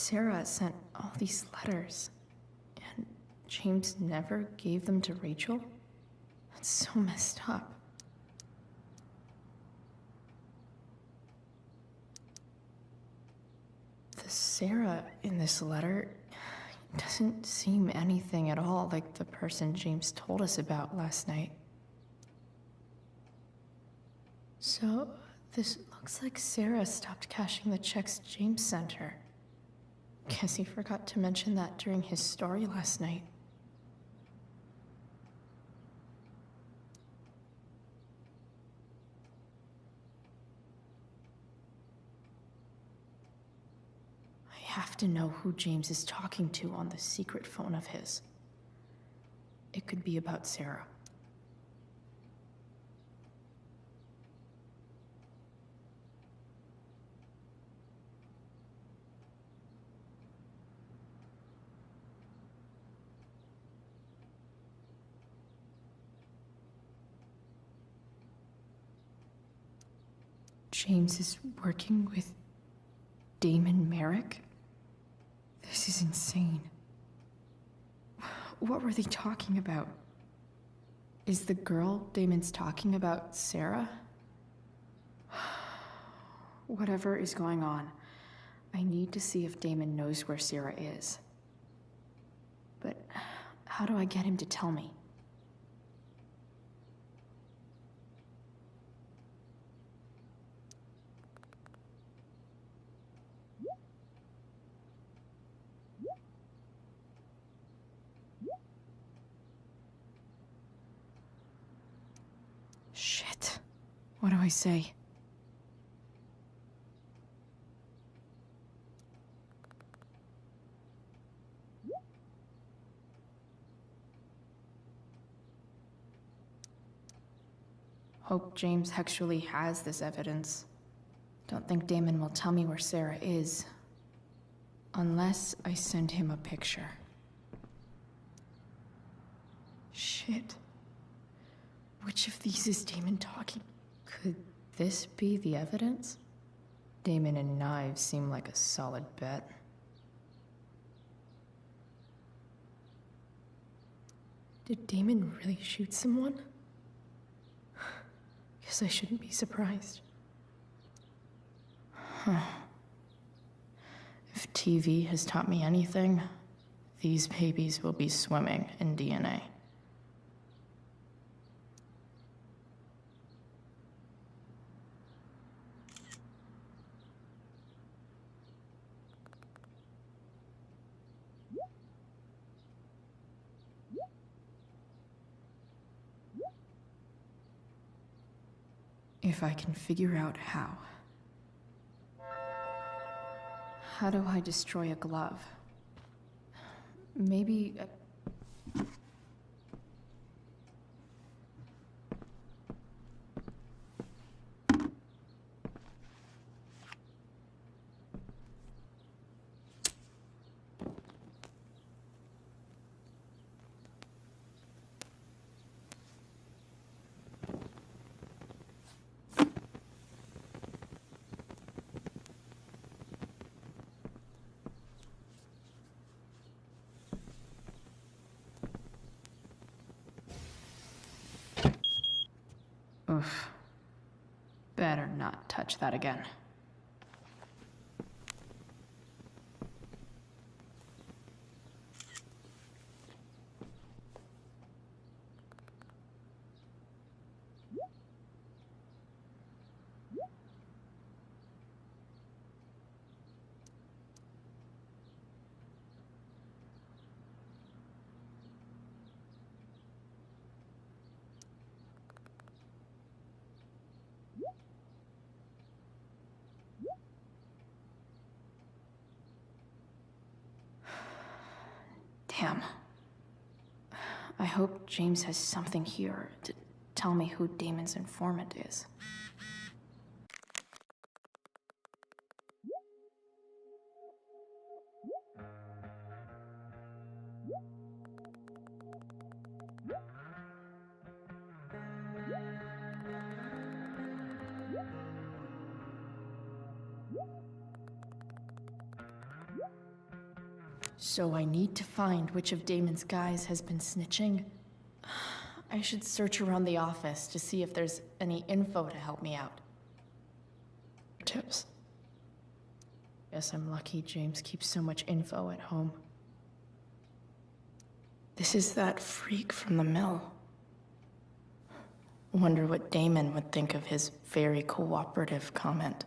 Sarah sent all these letters, and James never gave them to Rachel? That's so messed up. The Sarah in this letter doesn't seem anything at all like the person James told us about last night. So, this looks like Sarah stopped cashing the checks James sent her. Guess he forgot to mention that during his story last night. I have to know who James is talking to on the secret phone of his. It could be about Sarah. James is working with Damon Merrick? This is insane. What were they talking about? Is the girl Damon's talking about Sarah? Whatever is going on, I need to see if Damon knows where Sarah is. But how do I get him to tell me? Shit. What do I say? Hope James actually has this evidence. Don't think Damon will tell me where Sarah is. Unless I send him a picture. Shit. Which of these is Damon talking? Could this be the evidence? Damon and knives seem like a solid bet. Did Damon really shoot someone? Guess I shouldn't be surprised. Huh. If TV has taught me anything, these babies will be swimming in DNA. If I can figure out how. How do I destroy a glove? Maybe oof. Better not touch that again. Damn. I hope James has something here to tell me who Damon's informant is. So I need to find which of Damon's guys has been snitching. I should search around the office to see if there's any info to help me out. Tips. Guess I'm lucky James keeps so much info at home. This is that freak from the mill. Wonder what Damon would think of his very cooperative comment.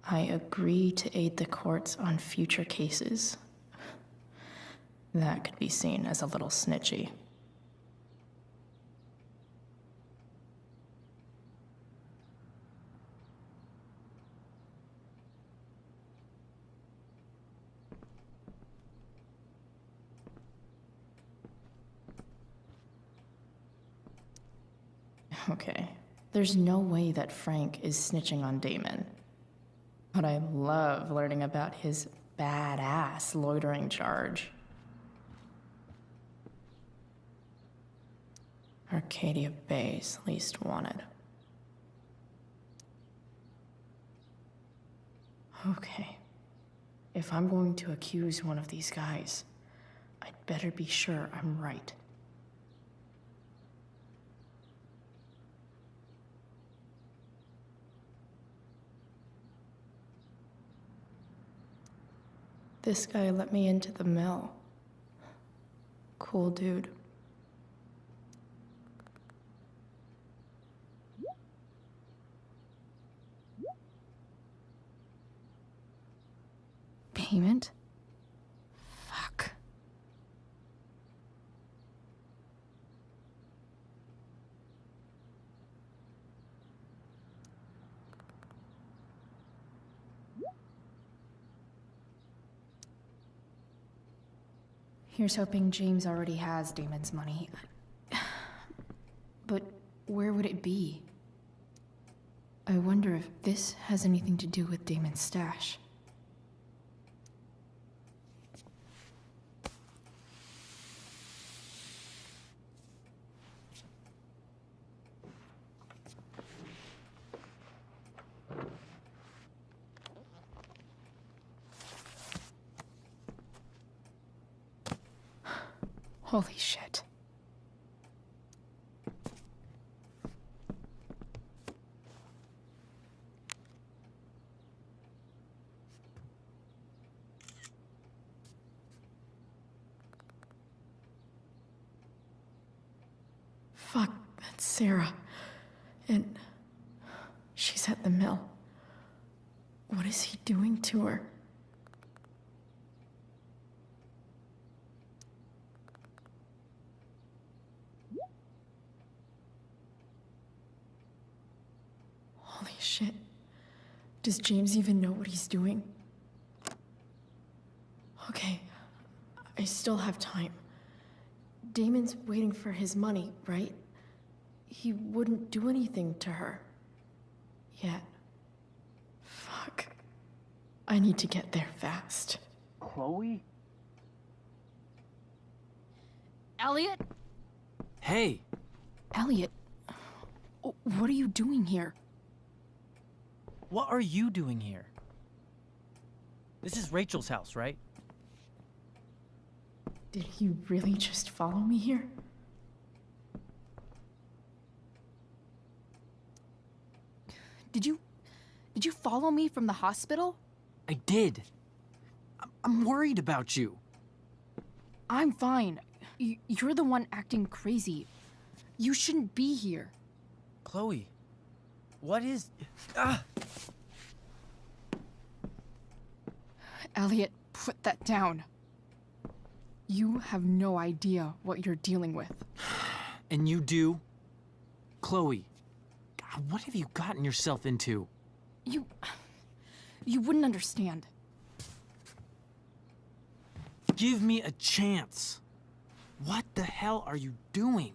I agree to aid the courts on future cases. That could be seen as a little snitchy. Okay, there's no way that Frank is snitching on Damon. But I love learning about his badass loitering charge. Arcadia Bay's least wanted. Okay. If I'm going to accuse one of these guys, I'd better be sure I'm right. This guy let me into the mill. Cool dude. Payment? Fuck. Here's hoping James already has Damon's money. But where would it be? I wonder if this has anything to do with Damon's stash. Holy shit. Fuck, that's Sarah. And she's at the mill. What is he doing to her? Holy shit. Does James even know what he's doing? Okay, I still have time. Damon's waiting for his money, right? He wouldn't do anything to her. Yet. Fuck. I need to get there fast. Chloe? Elliot? Hey! Elliot, what are you doing here? What are you doing here? This is Rachel's house, right? Did he really just follow me here? Did you follow me from the hospital? I did. I'm worried about you. I'm fine. You're the one acting crazy. You shouldn't be here. Chloe, what is... Elliot, put that down. You have no idea what you're dealing with. And you do? Chloe, God, what have you gotten yourself into? You wouldn't understand. Give me a chance. What the hell are you doing?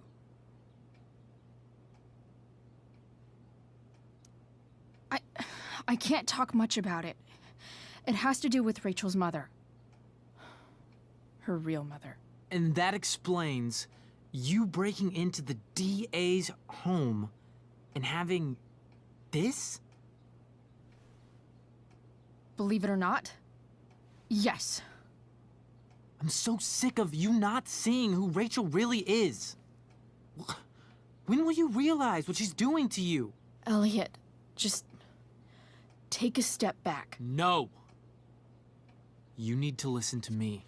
I can't talk much about it. It has to do with Rachel's mother. Her real mother. And that explains You breaking into the DA's home and having this? Believe it or not, yes. I'm so sick of you not seeing who Rachel really is. When will you realize what she's doing to you? Elliot, just take a step back. No. You need to listen to me.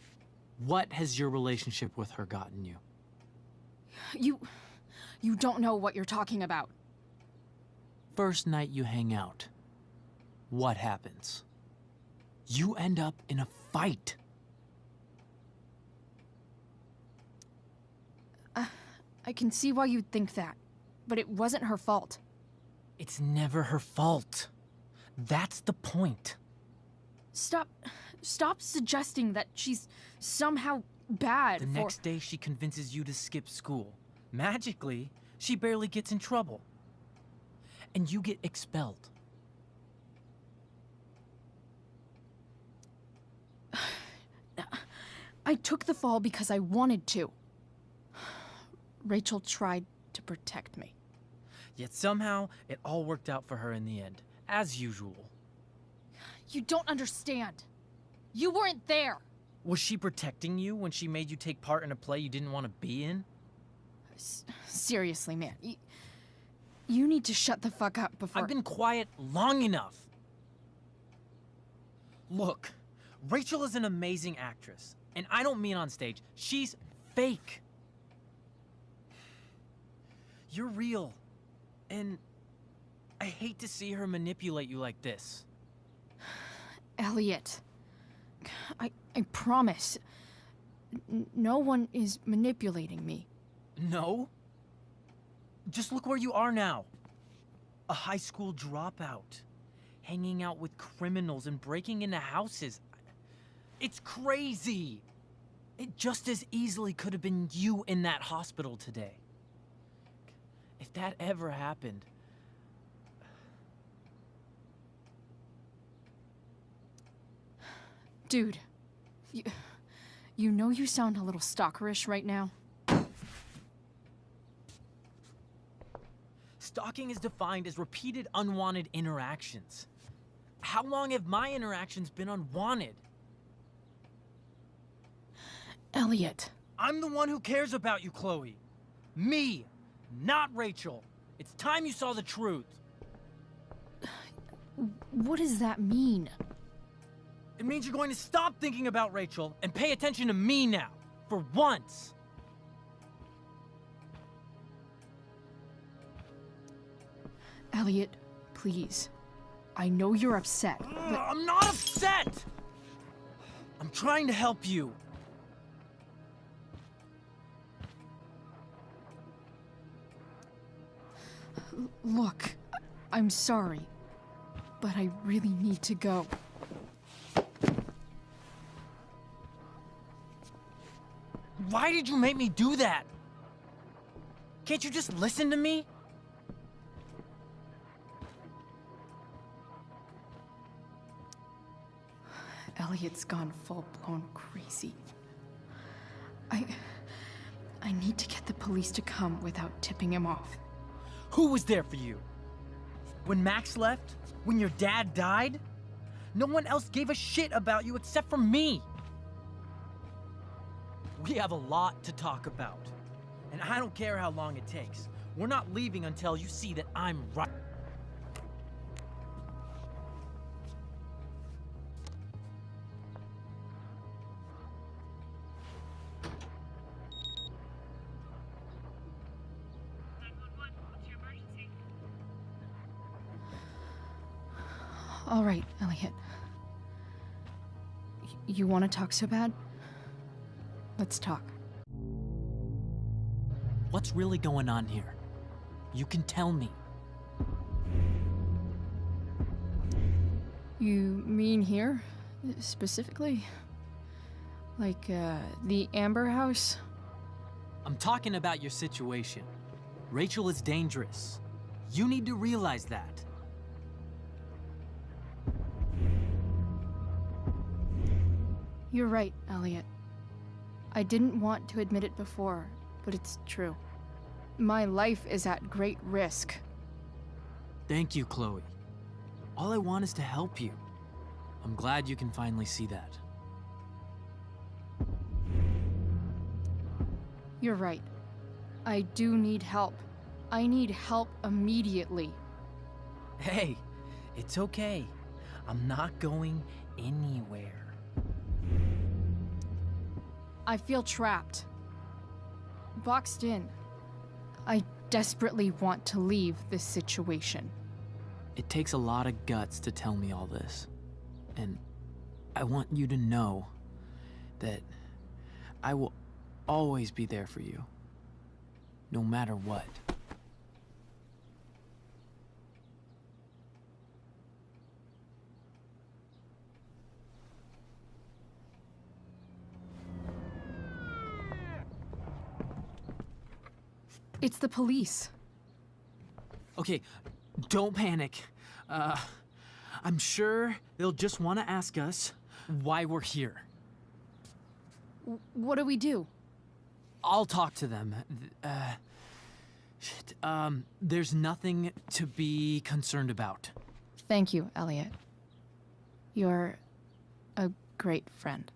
What has your relationship with her gotten you? You don't know what you're talking about. First night you hang out, what happens? You end up in a fight. I can see why you'd think that, but it wasn't her fault. It's never her fault. That's the point. Stop suggesting that she's somehow bad The next day she convinces you to skip school. Magically, she barely gets in trouble. And you get expelled. I took the fall because I wanted to. Rachel tried to protect me. Yet somehow, it all worked out for her in the end, as usual. You don't understand. You weren't there. Was she protecting you when she made you take part in a play you didn't want to be in? Seriously, man. You need to shut the fuck up before— I've been quiet long enough. Look, Rachel is an amazing actress. And I don't mean on stage. She's fake. You're real. And I hate to see her manipulate you like this. Elliot, I promise. No one is manipulating me. No? Just look where you are now. A high school dropout. Hanging out with criminals and breaking into houses. It's crazy. It just as easily could have been you in that hospital today. If that ever happened... Dude, you know you sound a little stalkerish right now? Stalking is defined as repeated unwanted interactions. How long have my interactions been unwanted? Elliot. I'm the one who cares about you, Chloe. Me, not Rachel. It's time you saw the truth. What does that mean? It means you're going to stop thinking about Rachel and pay attention to me now, for once. Elliot, please. I know you're upset, but— I'm not upset! I'm trying to help you. Look, I'm sorry, but I really need to go. Why did you make me do that? Can't you just listen to me? Elliot's gone full-blown crazy. I need to get the police to come without tipping him off. Who was there for you? When Max left? When your dad died? No one else gave a shit about you except for me. We have a lot to talk about. And I don't care how long it takes. We're not leaving until you see that I'm right. All right, Elliot. You want to talk so bad? Let's talk. What's really going on here? You can tell me. You mean here, specifically? Like, the Amber House? I'm talking about your situation. Rachel is dangerous. You need to realize that. You're right, Elliot. I didn't want to admit it before, but it's true. My life is at great risk. Thank you, Chloe. All I want is to help you. I'm glad you can finally see that. You're right. I do need help. I need help immediately. Hey, it's okay. I'm not going anywhere. I feel trapped. Boxed in. I desperately want to leave this situation. It takes a lot of guts to tell me all this. And I want you to know that I will always be there for you. No matter what. It's the police. Okay, don't panic. I'm sure they'll just want to ask us why we're here. What do we do? I'll talk to them. Shit, there's nothing to be concerned about. Thank you, Elliot. You're a great friend.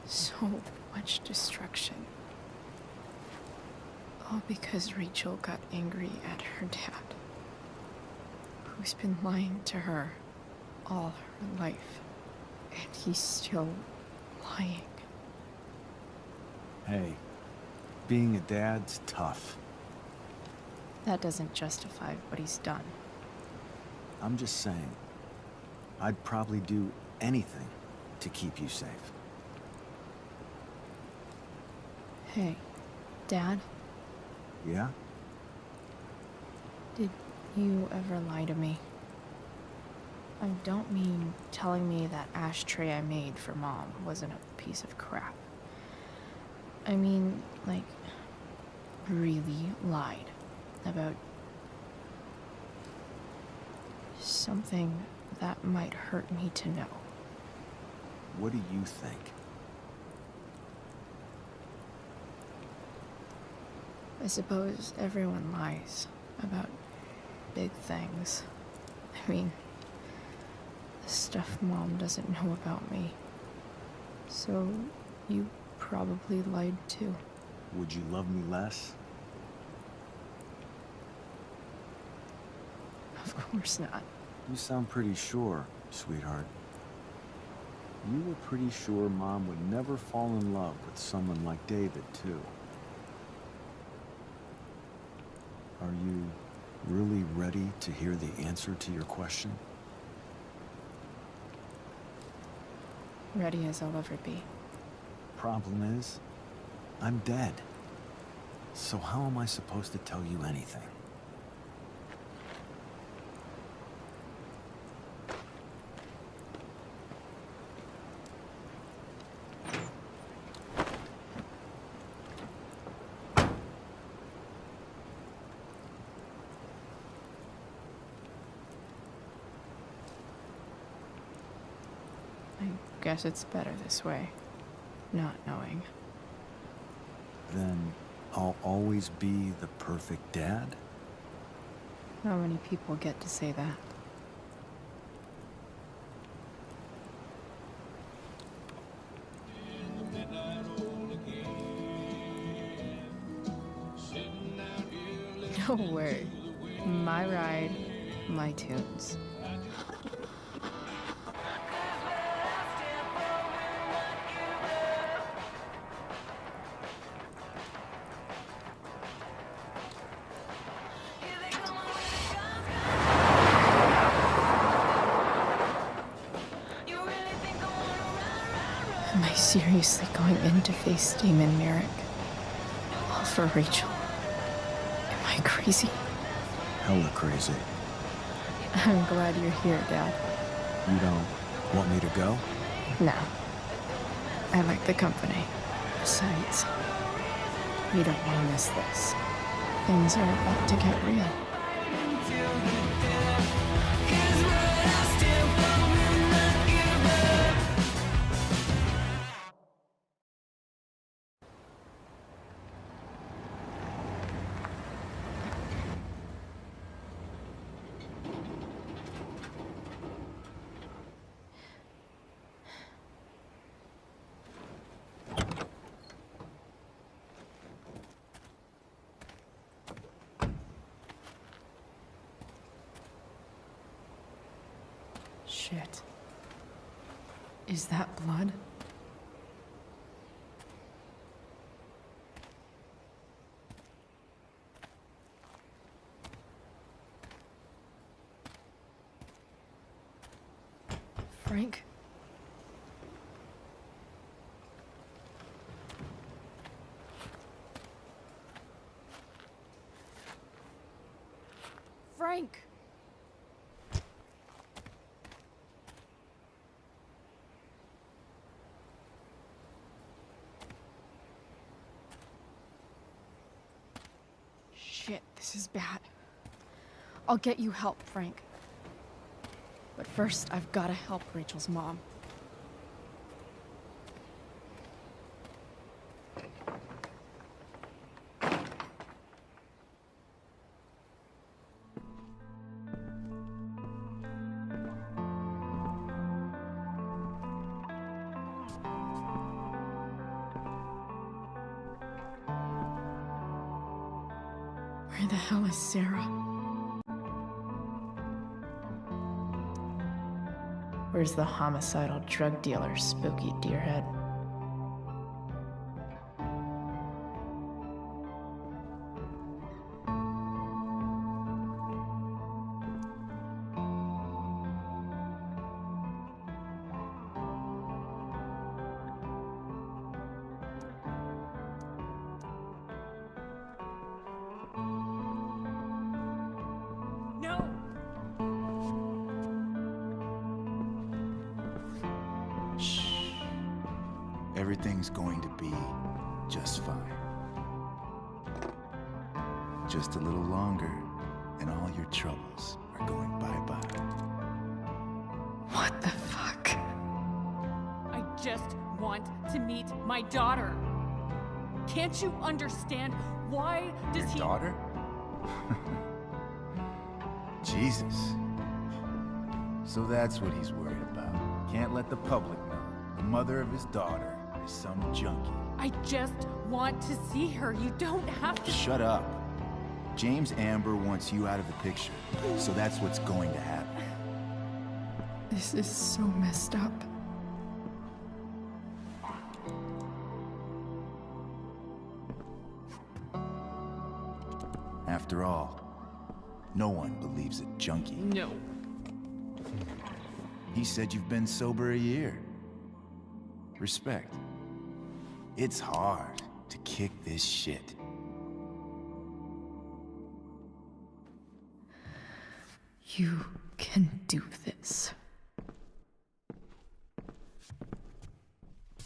So much destruction. All because Rachel got angry at her dad, who's been lying to her all her life. And he's still lying. Hey, being a dad's tough. That doesn't justify what he's done. I'm just saying, I'd probably do anything to keep you safe. Hey, Dad, Yeah? did you ever lie to me? I don't mean telling me that ashtray I made for Mom wasn't a piece of crap. I mean, like, really lied about something that might hurt me to know. What do you think? I suppose everyone lies about big things. I mean, the stuff Mom doesn't know about me. So, you probably lied too. Would you love me less? Of course not. You sound pretty sure, sweetheart. You were pretty sure Mom would never fall in love with someone like David, too. Are you really ready to hear the answer to your question? Ready as I'll ever be. Problem is, I'm dead. So how am I supposed to tell you anything? Guess it's better this way. Not knowing. Then I'll always be the perfect dad? How many people get to say that? No way. My ride, my tunes. Am I seriously going in to face Damon Merrick? All for Rachel? Am I crazy? Hella crazy. I'm glad you're here, Dad. You don't want me to go? No. I like the company. Besides, we don't want to miss this. Things are about to get real. Shit. Is that blood? Frank? Frank! Shit, this is bad. I'll get you help, Frank. But first, I've gotta help Rachel's mom. Where the hell is Sarah? Where's the homicidal drug dealer, Spooky Deerhead? Everything's going to be just fine. Just a little longer, and all your troubles are going bye-bye. What the fuck? I just want to meet my daughter. Can't you understand? Why does Your he... daughter? Jesus. So that's what he's worried about. Can't let the public know. The mother of his daughter is some junkie. I just want to see her. You don't have to... Shut up. James Amber wants you out of the picture, so that's what's going to happen. This is so messed up. After all, no one believes a junkie. No. He said you've been sober a year. Respect. It's hard to kick this shit. You can do this.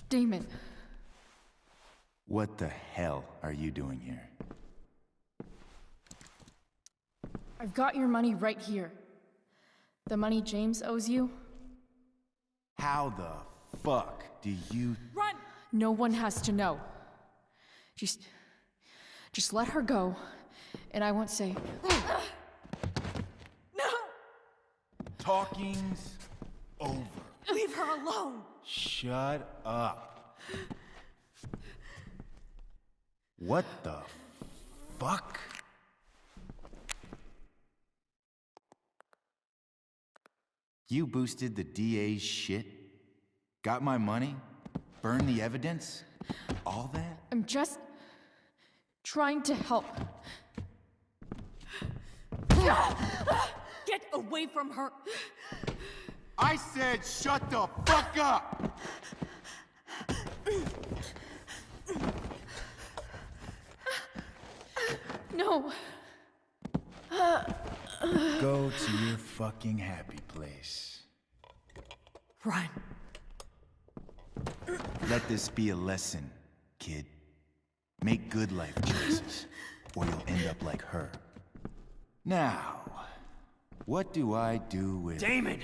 Damon. What the hell are you doing here? I've got your money right here. The money James owes you. How the fuck do you... Run! No one has to know. Just let her go, and I won't say. No! Talking's over. Leave her alone! Shut up. What the fuck? You boosted the DA's shit? Got my money? Burned the evidence? All that? I'm just trying to help. Get away from her! I said shut the fuck up! No. Go to your fucking happy place. Run. Let this be a lesson, kid. Make good life choices, or you'll end up like her. Now, what do I do with... Damon!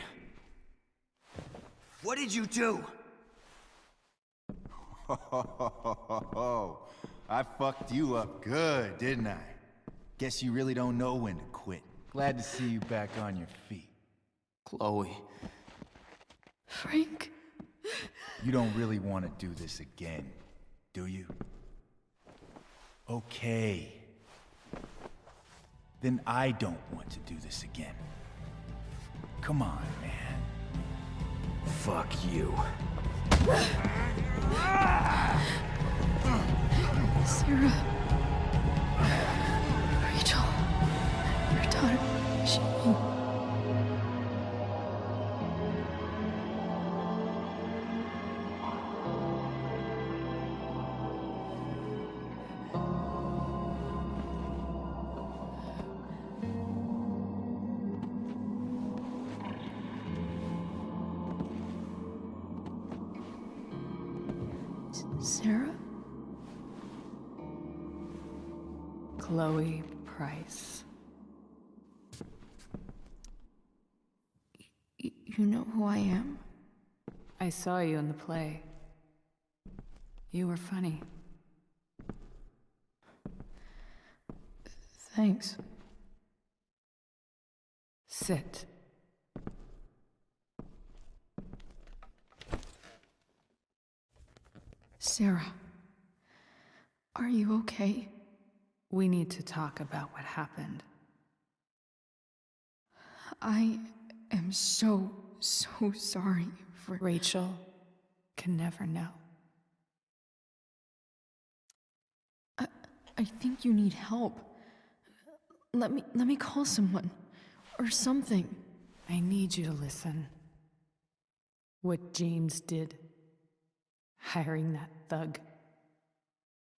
What did you do? I fucked you up good, didn't I? Guess you really don't know when to quit. Glad to see you back on your feet. Chloe. Frank. You don't really want to do this again, do you? Okay. Then I don't want to do this again. Come on, man. Fuck you. Sarah. Rachel. Your daughter. She... Sarah? Chloe Price. You know who I am? I saw you in the play. You were funny. Thanks. Sit. Sarah. Are you okay? We need to talk about what happened. I am so sorry for... Rachel can never know. I think you need help. Let me call someone. Or something. I need you to listen. What James did. Hiring that thug.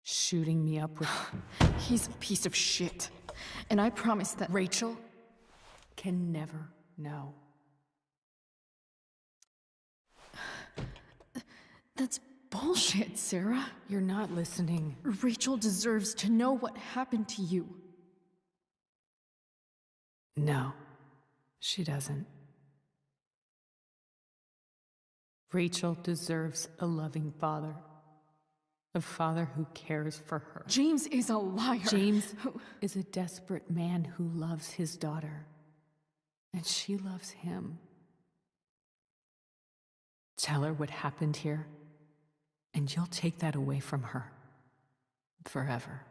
Shooting me up with... He's a piece of shit. And I promise that... Rachel can never know. That's bullshit, Sarah. You're not listening. Rachel deserves to know what happened to you. No, she doesn't. Rachel deserves a loving father. A father who cares for her. James is a liar. James is a desperate man who loves his daughter. And she loves him. Tell her what happened here, and you'll take that away from her. Forever.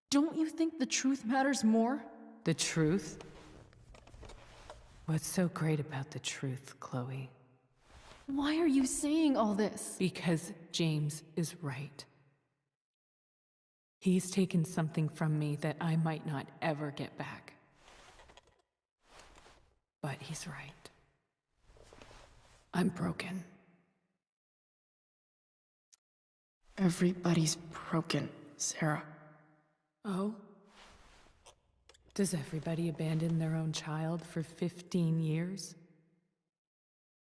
Don't you think the truth matters more? The truth? What's so great about the truth, Chloe? Why are you saying all this? Because James is right. He's taken something from me that I might not ever get back. But he's right. I'm broken. Everybody's broken, Sarah. Oh? Does everybody abandon their own child for 15 years?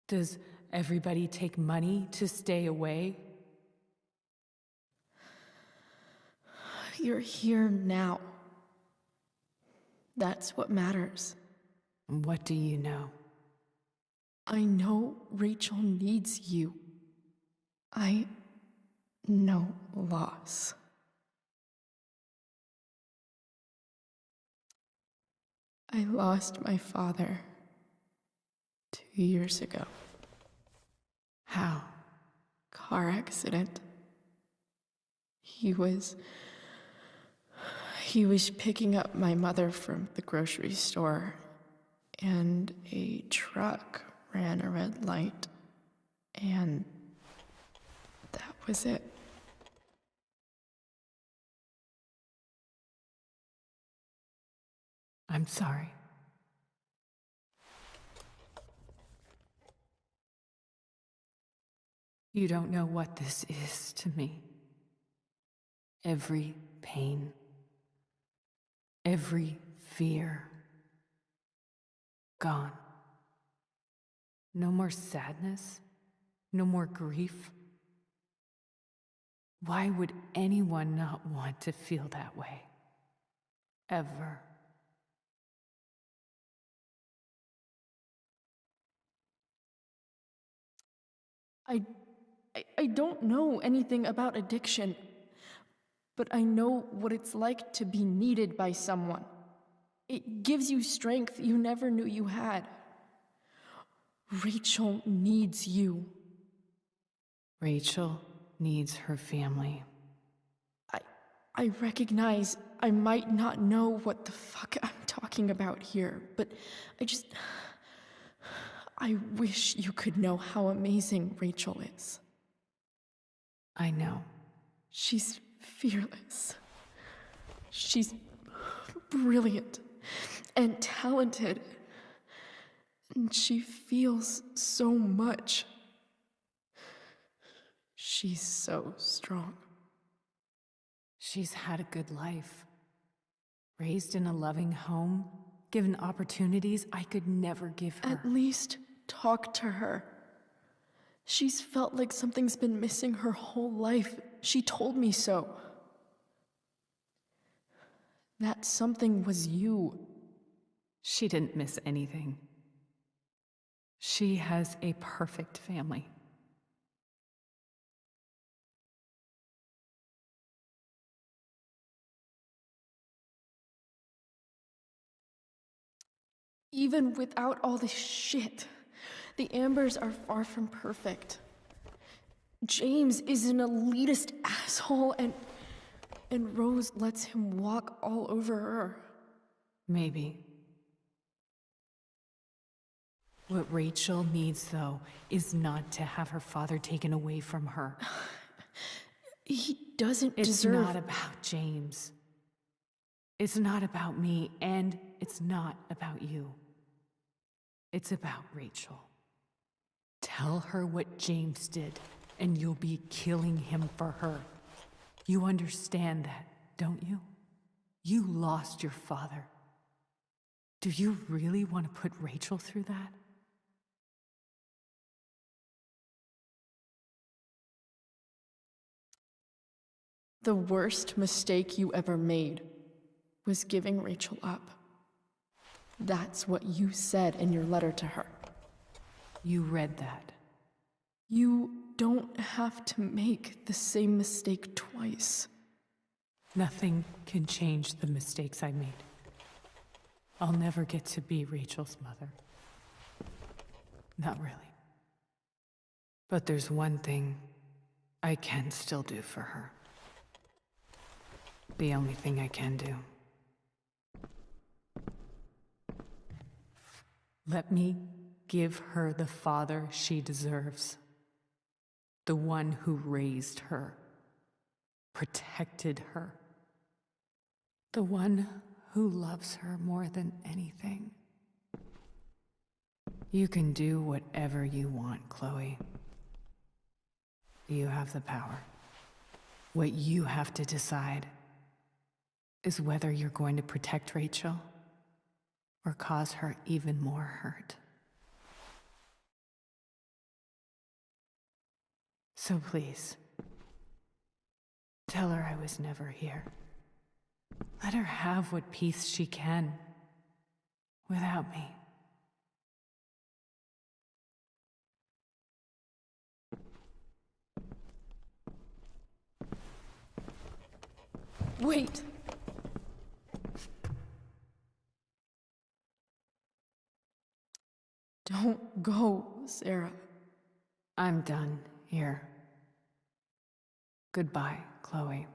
Does everybody take money to stay away? You're here now. That's what matters. What do you know? I know Rachel needs you. I know loss. I lost my father 2 years ago. How? Car accident. He was picking up my mother from the grocery store, and a truck ran a red light, and that was it. I'm sorry. You don't know what this is to me. Every pain, every fear, gone. No more sadness, no more grief. Why would anyone not want to feel that way? Ever. I don't know anything about addiction, but I know what it's like to be needed by someone. It gives you strength you never knew you had. Rachel needs you. Rachel needs her family. I recognize I might not know what the fuck I'm talking about here, but I wish you could know how amazing Rachel is. I know. She's fearless. She's brilliant and talented. And she feels so much. She's so strong. She's had a good life. Raised in a loving home, given opportunities I could never give her. At least talk to her. She's felt like something's been missing her whole life. She told me so. That something was you. She didn't miss anything. She has a perfect family. Even without all this shit, the Ambers are far from perfect. James is an elitist asshole, and Rose lets him walk all over her. Maybe. What Rachel needs, though, is not to have her father taken away from her. He doesn't It's deserve... not about James. It's not about me, and it's not about you. It's about Rachel. Tell her what James did, and you'll be killing him for her. You understand that, don't you? You lost your father. Do you really want to put Rachel through that? The worst mistake you ever made was giving Rachel up. That's what you said in your letter to her. You read that. You don't have to make the same mistake twice. Nothing can change the mistakes I made. I'll never get to be Rachel's mother. Not really. But there's one thing I can still do for her. The only thing I can do. Let me give her the father she deserves. The one who raised her, protected her. The one who loves her more than anything. You can do whatever you want, Chloe. You have the power. What you have to decide is whether you're going to protect Rachel or cause her even more hurt. So please, tell her I was never here. Let her have what peace she can without me. Wait! Don't go, Sarah. I'm done here. Goodbye, Chloe.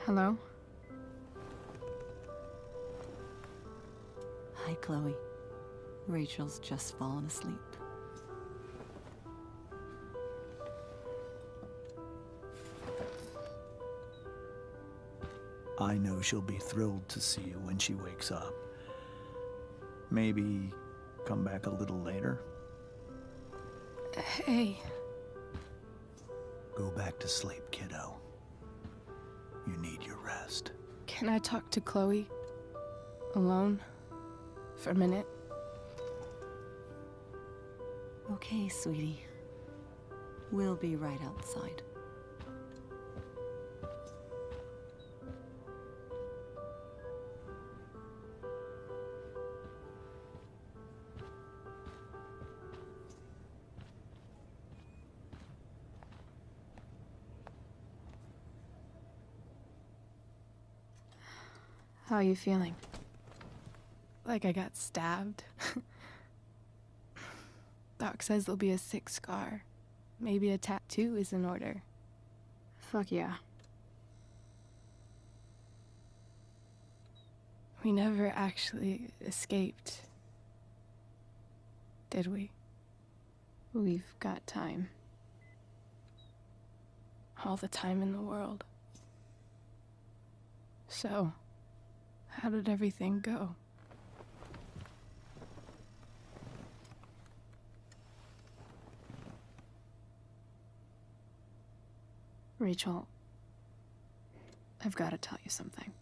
Hello? Hi, Chloe. Rachel's just fallen asleep. I know she'll be thrilled to see you when she wakes up. Maybe come back a little later? Hey. Go back to sleep, kiddo. You need your rest. Can I talk to Chloe? Alone? For a minute? Okay, sweetie. We'll be right outside. How are you feeling? Like I got stabbed? Doc says there'll be a sick scar. Maybe a tattoo is in order. Fuck yeah. We never actually escaped, did we? We've got time. All the time in the world. So, how did everything go? Rachel, I've got to tell you something.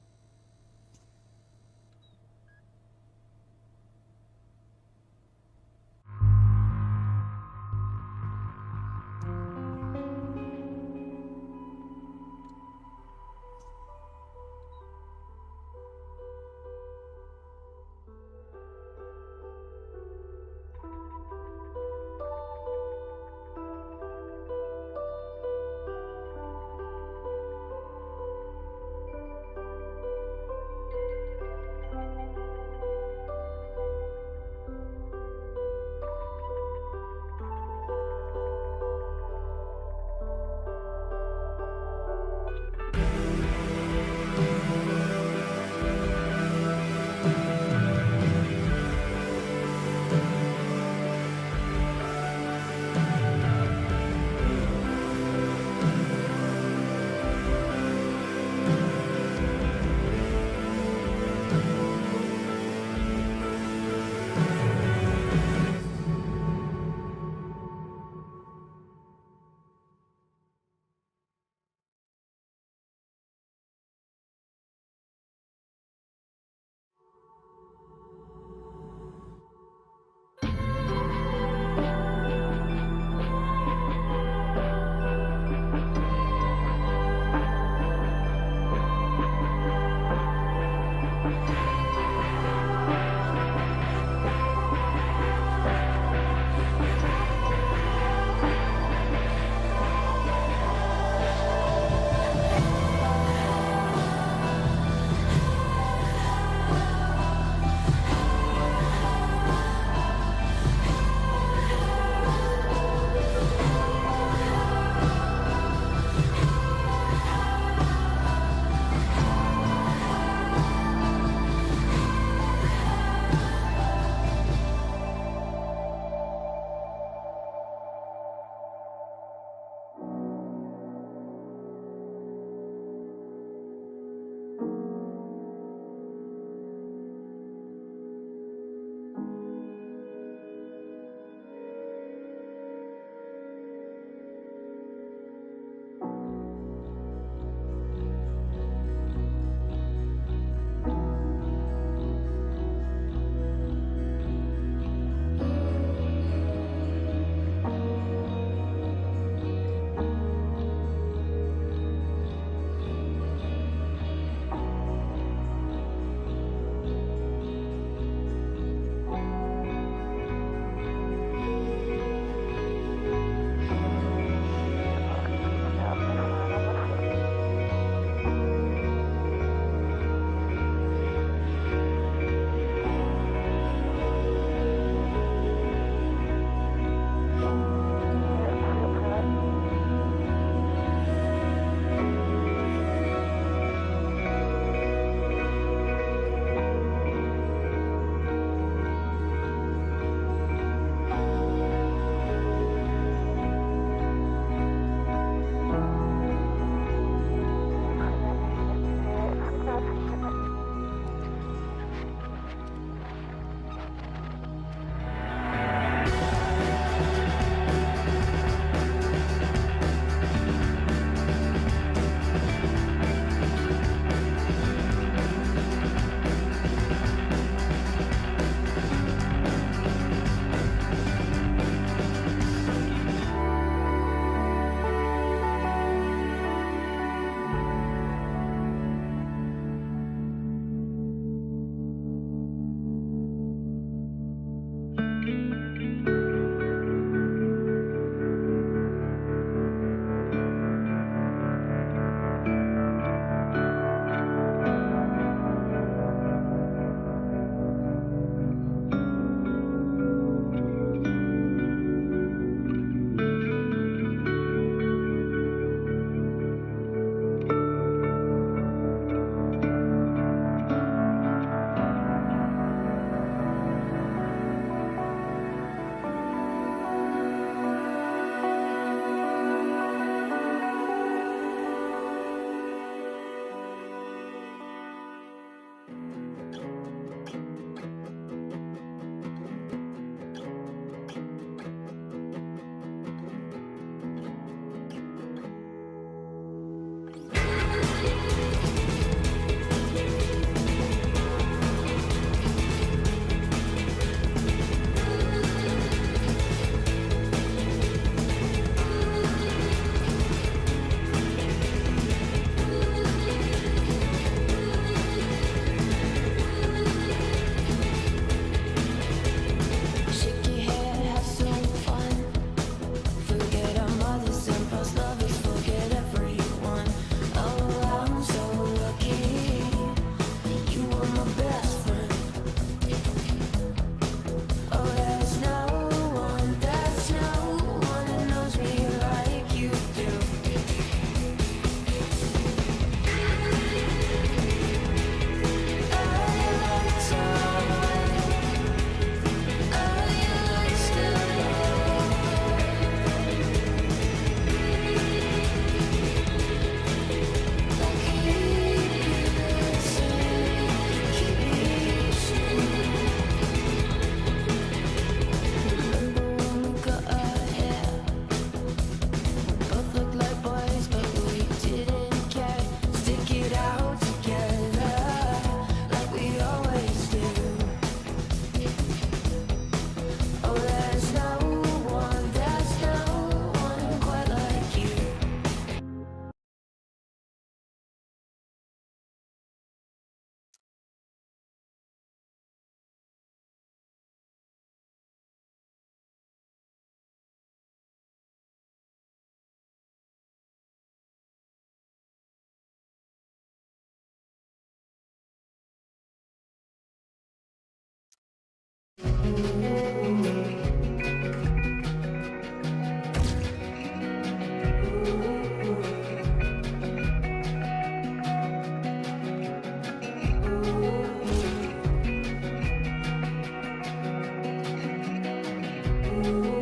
Thank you.